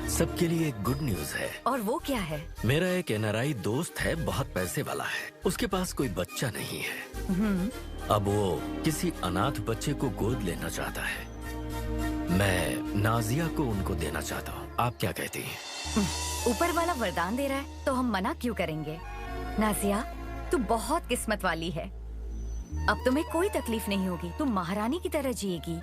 सबके लिए एक गुड न्यूज है। और वो क्या है? मेरा एक एनआरआई दोस्त है, बहुत पैसे वाला है। उसके पास कोई बच्चा नहीं है। अब वो किसी अनाथ बच्चे को गोद लेना चाहता है। मैं नाजिया को उनको देना चाहता हूँ। आप क्या कहती हैं? ऊपर वाला वरदान दे रहा है तो हम मना क्यों करेंगे? नाजिया, तू बहुत किस्मत वाली है। अब तुम्हें कोई तकलीफ नहीं होगी, तुम महारानी की तरह जिएगी।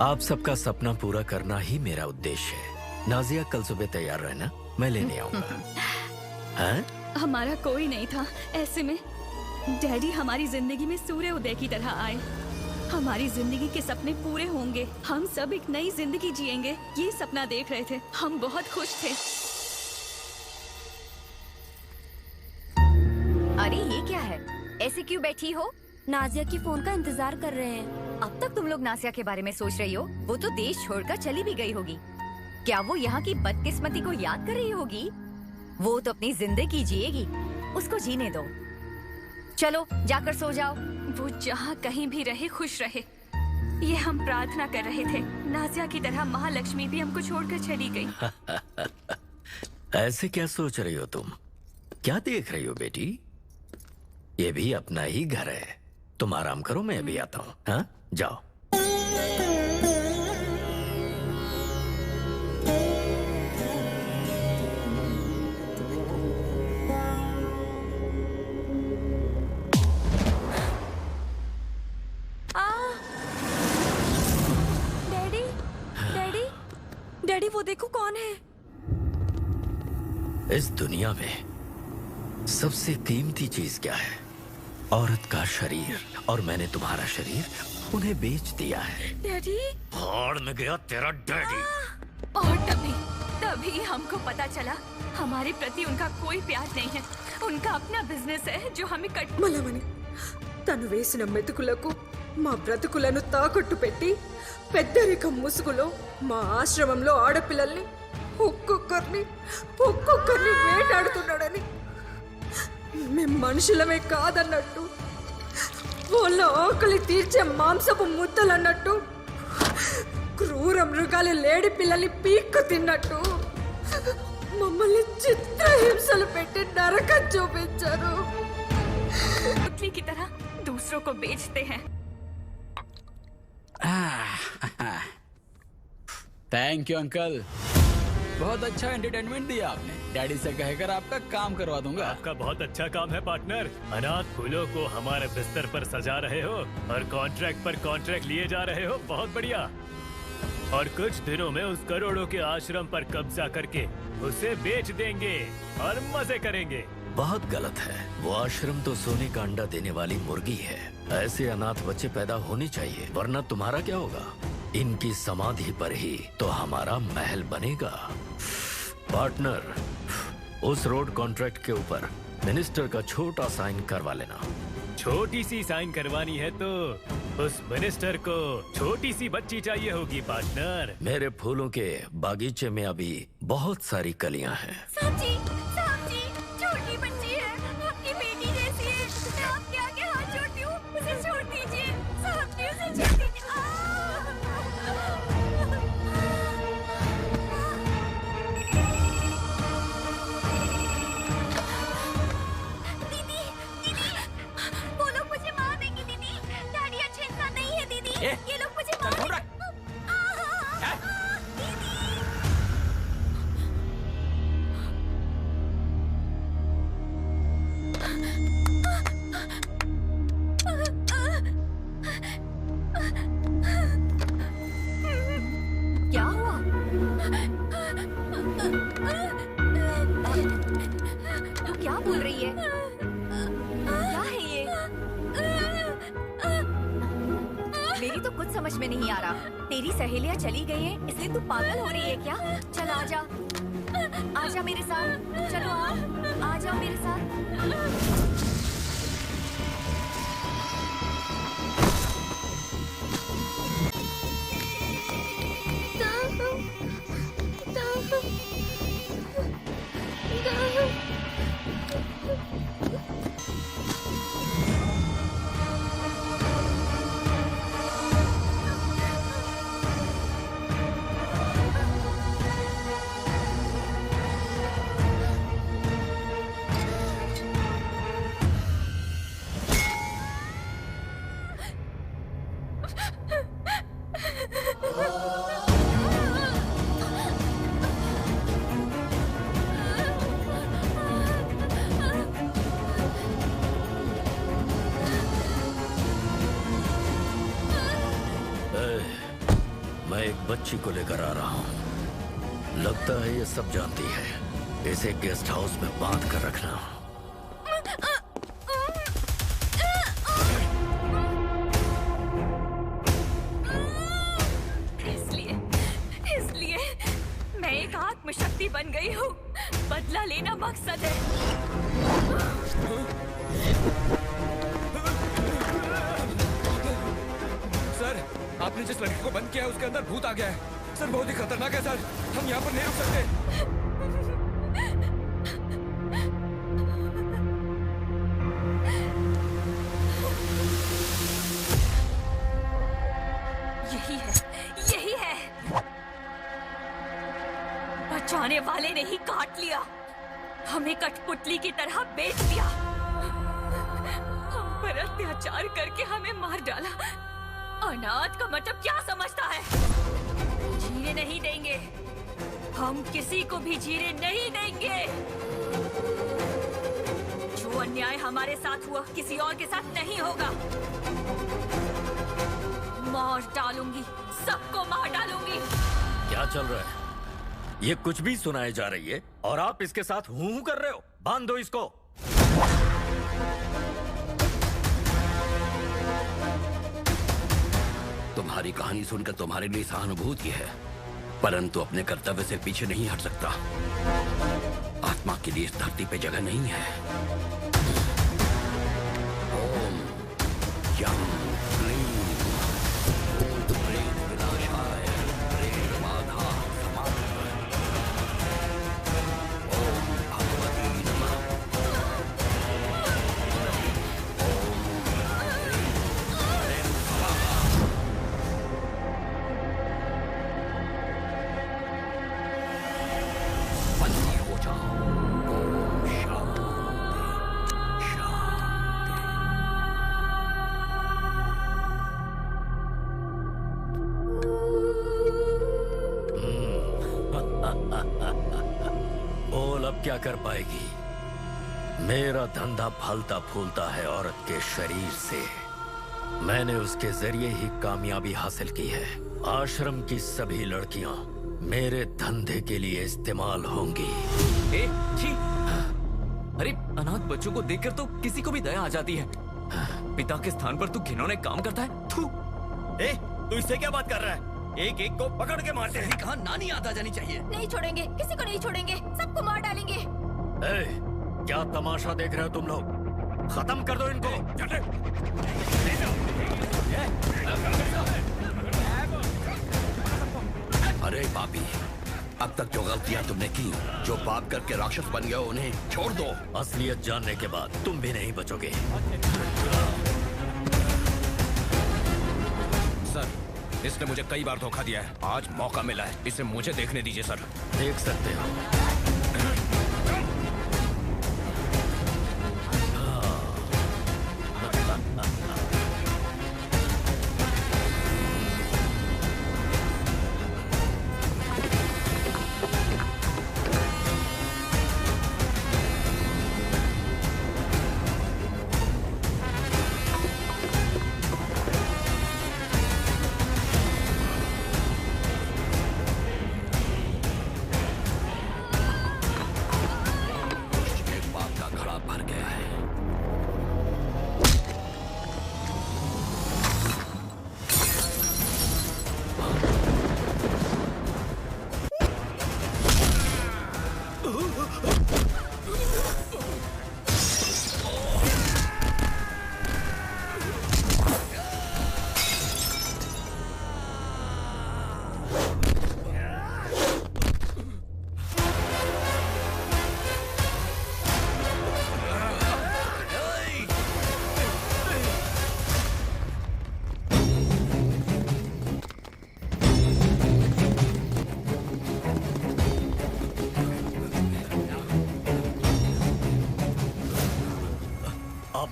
आप सबका सपना पूरा करना ही मेरा उद्देश्य है। नाजिया, कल सुबह तैयार रहना, मैं लेने आऊंगा। हाँ? हमारा कोई नहीं था, ऐसे में डैडी हमारी जिंदगी में सूर्य उदय की तरह आए। हमारी जिंदगी के सपने पूरे होंगे, हम सब एक नई जिंदगी जिएंगे, ये सपना देख रहे थे। हम बहुत खुश थे। अरे ये क्या है? ऐसे क्यों बैठी हो? नाजिया की फोन का इंतजार कर रहे हैं। अब तक तुम लोग नासिया के बारे में सोच रही हो? वो तो देश छोड़कर चली भी गई होगी। क्या वो यहाँ की बदकिस्मती को याद कर रही होगी? वो तो अपनी जिंदगी जिएगी, उसको जीने दो। चलो जाकर सो जाओ। वो जहाँ कहीं भी रहे खुश रहे, ये हम प्रार्थना कर रहे थे। नाजिया की तरह महालक्ष्मी भी हमको छोड़कर चली गई। ऐसे क्या सोच रही हो तुम? क्या देख रही हो बेटी? ये भी अपना ही घर है। तुम आराम करो, मैं अभी आता हूँ। हाँ, जाओ। डैडी, डैडी, डैडी, वो देखो कौन है। इस दुनिया में सबसे कीमती चीज क्या है? औरत का शरीर। और मैंने तुम्हारा शरीर उन्हें बेच दिया है। डैडी, भाड़ में गया तेरा डैडी। और तभी हमको पता चला हमारे प्रति उनका कोई प्यार नहीं है। उनका अपना बिजनेस है जो हमें మలమని తను వేసిన మెతుకులకు మా బ్రతుకులను తాకట్టు పెట్టి పెద్దరికం ముసుగులో మా ఆశ్రమంలో ఆడపిల్లల్ని ఒక్కొక్కరిని వేటాడుతున్నాడని, మేం మనుషులమే కాదన్నట్టు, వాళ్ళ ఆకలి తీర్చే మాంసపు ముద్దలన్నట్టు, క్రూర మృగాల లేడి పిల్లల్ని పీక్కు తిన్నట్టు మమ్మల్ని చిత్రహింసలు పెట్టి నరకం చూపించారు। पुतली की तरह दूसरों को बेचते हैं। थैंक यू अंकल, बहुत अच्छा एंटरटेनमेंट दिया आपने। डैडी से कहकर आपका काम करवा दूंगा। आपका बहुत अच्छा काम है पार्टनर। अनाथ फूलों को हमारे बिस्तर पर सजा रहे हो और कॉन्ट्रैक्ट पर कॉन्ट्रैक्ट लिए जा रहे हो। बहुत बढ़िया। और कुछ दिनों में उस करोड़ों के आश्रम पर कब्जा करके उसे बेच देंगे और मजे करेंगे। बहुत गलत है। वो आश्रम तो सोने का अंडा देने वाली मुर्गी है। ऐसे अनाथ बच्चे पैदा होने चाहिए, वरना तुम्हारा क्या होगा? इनकी समाधि पर ही तो हमारा महल बनेगा। पार्टनर, उस रोड कॉन्ट्रैक्ट के ऊपर मिनिस्टर का छोटा साइन करवा लेना। छोटी सी साइन करवानी है तो उस मिनिस्टर को छोटी सी बच्ची चाहिए होगी पार्टनर। मेरे फूलों के बागीचे में अभी बहुत सारी कलियां हैं। साहब जी, छोटी बच्ची है, आपकी बेटी जैसी है। मैं आपके आगे हाथ जोड़ती हूँ, उसे छोड़ दीजिए। साहब जी, उसे छोड़ दीजिए। वो लोग मुझे मार देंगे दीदी। डैडी अच्छे इंसान नहीं है दीदी। ये लोग मुझे मार देंगे। क्या हुआ? तू क्या बोल रही है? क्या है ये? मेरी तो कुछ समझ में नहीं आ रहा। तेरी सहेलियां चली गई हैं, इसलिए तू पागल हो रही है क्या? चल आजा, आजा मेरे साथ। चलो आ जाओ मेरे साथ। बच्ची को लेकर आ रहा हूँ। लगता है ये सब जानती है। इसे गेस्ट हाउस में बांध कर रखना। इसलिए मैं एक आत्मशक्ति बन गई हूँ। बदला लेना मकसद है। सर, आपने जिस लड़की को बंद किया है उसके अंदर भूत आ गया है। सर बहुत ही खतरनाक है सर, हम यहाँ पर नहीं रुक सकते। यही है। बचाने वाले ने ही काट लिया, हमें कठपुतली की तरह बेच दिया। हम पर अत्याचार करके हमें मार डाला। अनाथ का मतलब क्या समझता है? जीने नहीं देंगे, हम किसी को भी जीने नहीं देंगे। जो अन्याय हमारे साथ हुआ किसी और के साथ नहीं होगा। मार डालूंगी, सबको मार डालूंगी। क्या चल रहा है? ये कुछ भी सुनाई जा रही है और आप इसके साथ हूं कर रहे हो। बांध दो इसको। तुम्हारी कहानी सुनकर तुम्हारे लिए सहानुभूति है, परंतु अपने कर्तव्य से पीछे नहीं हट सकता। आत्मा के लिए इस धरती पे जगह नहीं है। ओम यम क्लीम भूत प्रेत विनाशाय प्रेत बाधा समाप्त। ओम भगवती नमः। बंदी हो जाओ। ओम शांति बोल अब क्या कर पाएगी? मेरा धंधा फलता फूलता है औरत के शरीर से। मैंने उसके जरिए ही कामयाबी हासिल की है। आश्रम की सभी लड़कियां मेरे धंधे के लिए इस्तेमाल होंगी। छी! अरे अनाथ बच्चों को देखकर तो किसी को भी दया आ जाती है। पिता के स्थान पर तू घिनौने काम करता है। थू! तू इससे क्या बात कर रहा है? एक एक को पकड़ के मारते हैं। कहा नानी याद आ जानी चाहिए। नहीं छोड़ेंगे, किसी को नहीं छोड़ेंगे, सबको मार डालेंगे। क्या तमाशा देख रहे हो तुम लोग? खत्म कर दो इनको। अरे पापी, अब तक जो गलतियां तुमने की, जो पाप करके राक्षस बन गए, उन्हें छोड़ दो। असलियत जानने के बाद तुम भी नहीं बचोगे। सर, इसने मुझे कई बार धोखा दिया है। आज मौका मिला है, इसे मुझे देखने दीजिए सर। देख सकते हो।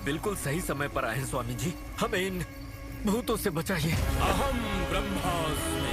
बिल्कुल सही समय पर आए हैं स्वामी जी। हमें इन भूतों से बचाइए। अहम ब्रह्मास्मि।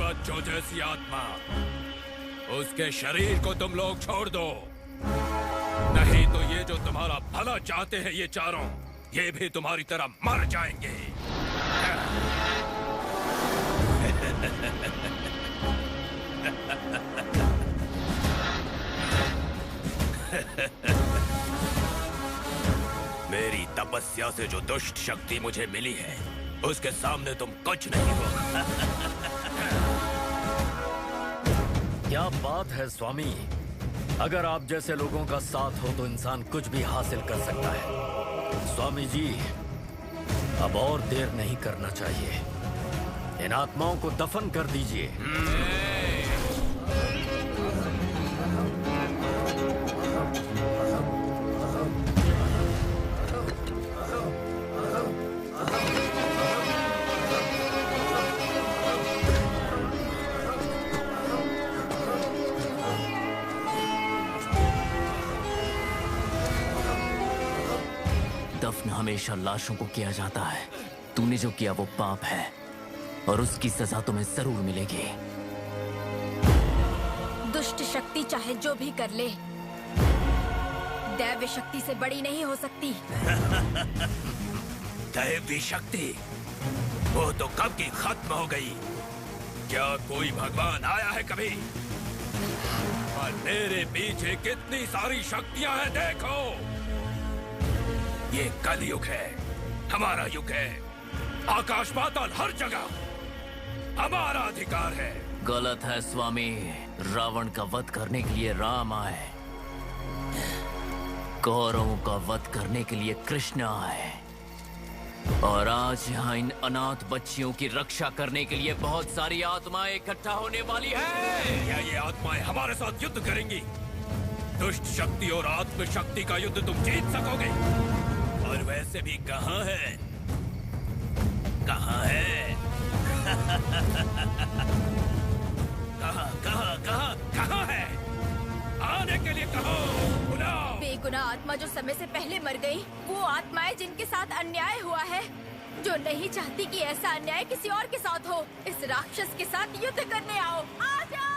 बच्चों जैसी आत्मा, उसके शरीर को तुम लोग छोड़ दो, नहीं तो ये जो तुम्हारा भला चाहते हैं ये चारों, ये भी तुम्हारी तरह मर जाएंगे। मेरी तपस्या से जो दुष्ट शक्ति मुझे मिली है, उसके सामने तुम कुछ नहीं हो। क्या बात है स्वामी, अगर आप जैसे लोगों का साथ हो तो इंसान कुछ भी हासिल कर सकता है। स्वामी जी, अब और देर नहीं करना चाहिए, इन आत्माओं को दफन कर दीजिए। दफन हमेशा लाशों को किया जाता है। तूने जो किया वो पाप है और उसकी सजा तुम्हें जरूर मिलेगी। दुष्ट शक्ति चाहे जो भी कर ले, दैव्य शक्ति से बड़ी नहीं हो सकती। दैवी शक्ति वो तो कब की खत्म हो गई। क्या कोई भगवान आया है कभी? और मेरे पीछे कितनी सारी शक्तियां हैं देखो। ये कलयुग है, हमारा युग है। आकाश पाताल हर जगह हमारा अधिकार है। गलत है स्वामी, रावण का वध करने के लिए राम आए, कौरवों का वध करने के लिए कृष्ण आए, और आज यहाँ इन अनाथ बच्चियों की रक्षा करने के लिए बहुत सारी आत्माएं इकट्ठा होने वाली है। क्या ये आत्माएं हमारे साथ युद्ध करेंगी? दुष्ट शक्ति और आत्म शक्ति का युद्ध तुम जीत सकोगे? और वैसे भी कहाँ है, कहाँ है? कहाँ है? आने के लिए कहो, बुलाओ। बेगुनाह आत्मा जो समय से पहले मर गई, वो आत्माएं जिनके साथ अन्याय हुआ है, जो नहीं चाहती कि ऐसा अन्याय किसी और के साथ हो, इस राक्षस के साथ युद्ध करने आओ। आ जाओ।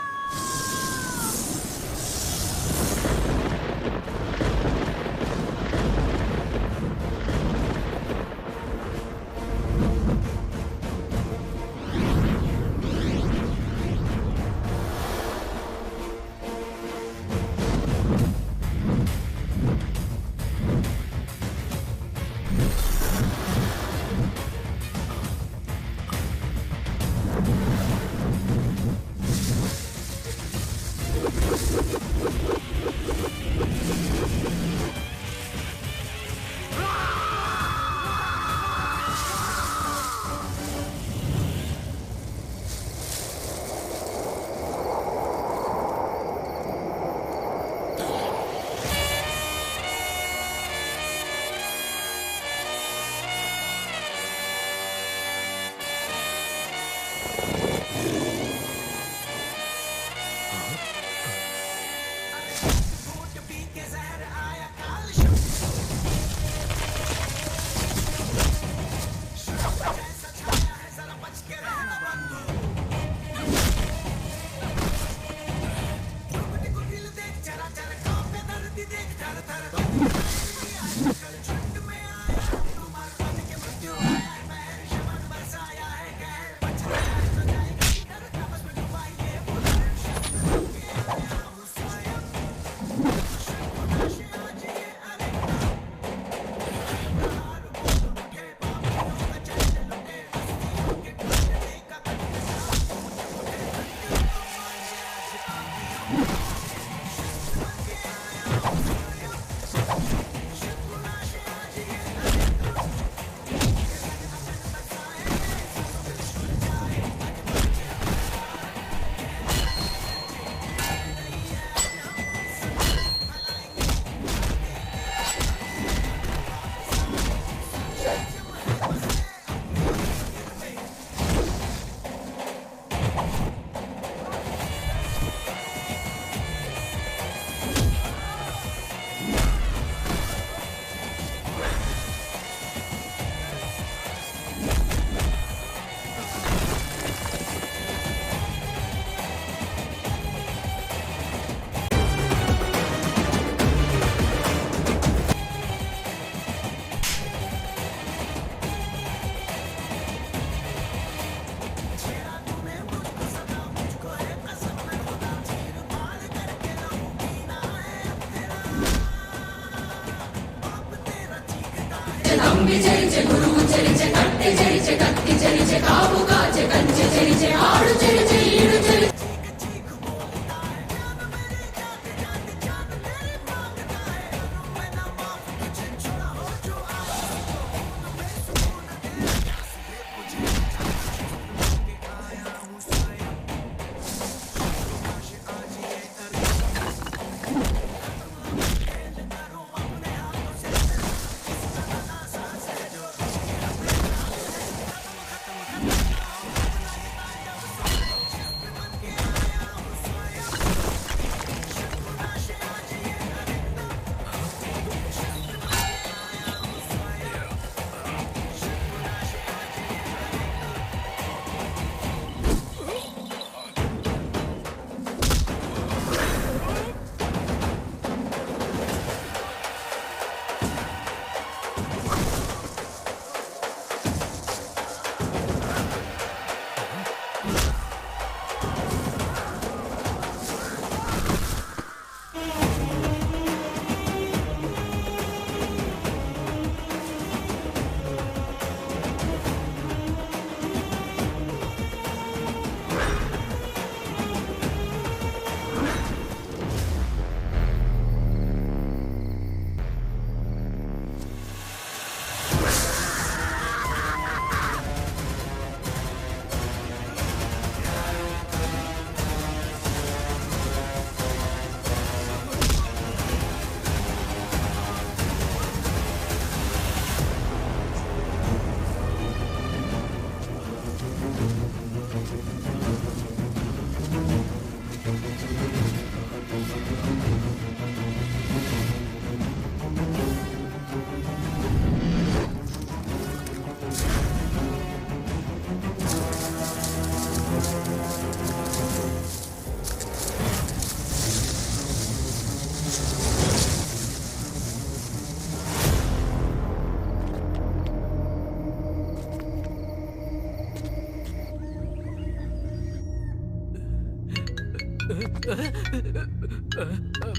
ನಂಬಿ ಜರಿಚೆ ಗುರು ಚರಿಚೆ ಕಟ್ಟೆ ಜರಿಚೆ ಕತ್ತಿ ಜರಿಚೆ ಕಾವು ಕಾಚೆ ಕಂಚೆ ಜರಿಚೆ ಆಡು ಜರಿಚೆ ಈಡು ಜರಿಚೆ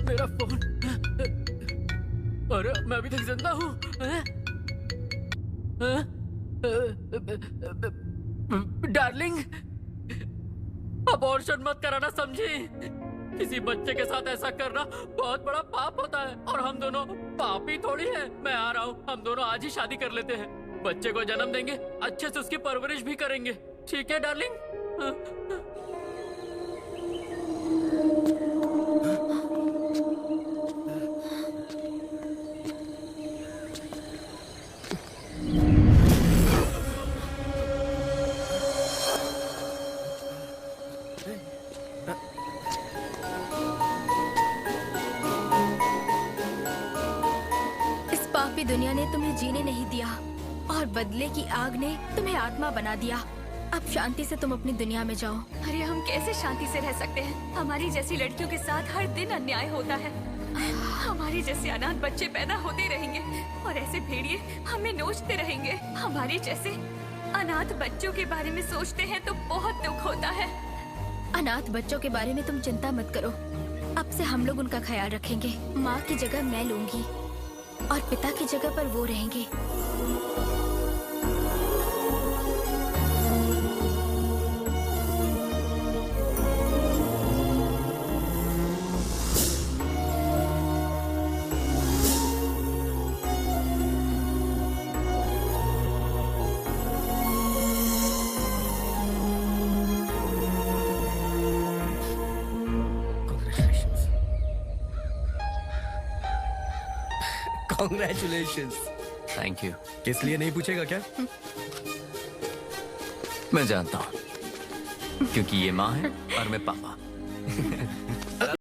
मेरा फोन। अरे मैं अभी तक जिंदा हूँ। डार्लिंग, अबॉर्शन मत कराना, समझी? किसी बच्चे के साथ ऐसा करना बहुत बड़ा पाप होता है और हम दोनों पापी थोड़ी है। मैं आ रहा हूँ, हम दोनों आज ही शादी कर लेते हैं। बच्चे को जन्म देंगे, अच्छे से उसकी परवरिश भी करेंगे। ठीक है डार्लिंग? दुनिया ने तुम्हें जीने नहीं दिया और बदले की आग ने तुम्हें आत्मा बना दिया। अब शांति से तुम अपनी दुनिया में जाओ। अरे हम कैसे शांति से रह सकते हैं? हमारी जैसी लड़कियों के साथ हर दिन अन्याय होता है। हमारे जैसे अनाथ बच्चे पैदा होते रहेंगे और ऐसे भेड़िए हमें नोचते रहेंगे। हमारे जैसे अनाथ बच्चों के बारे में सोचते हैं तो बहुत दुख होता है। अनाथ बच्चों के बारे में तुम चिंता मत करो, अब से हम लोग उनका ख्याल रखेंगे। माँ की जगह मैं लूंगी और पिता की जगह पर वो रहेंगे। Congratulations. Thank you. किस लिए नहीं पूछेगा क्या? मैं जानता हूँ, क्योंकि ये माँ है और मैं पापा।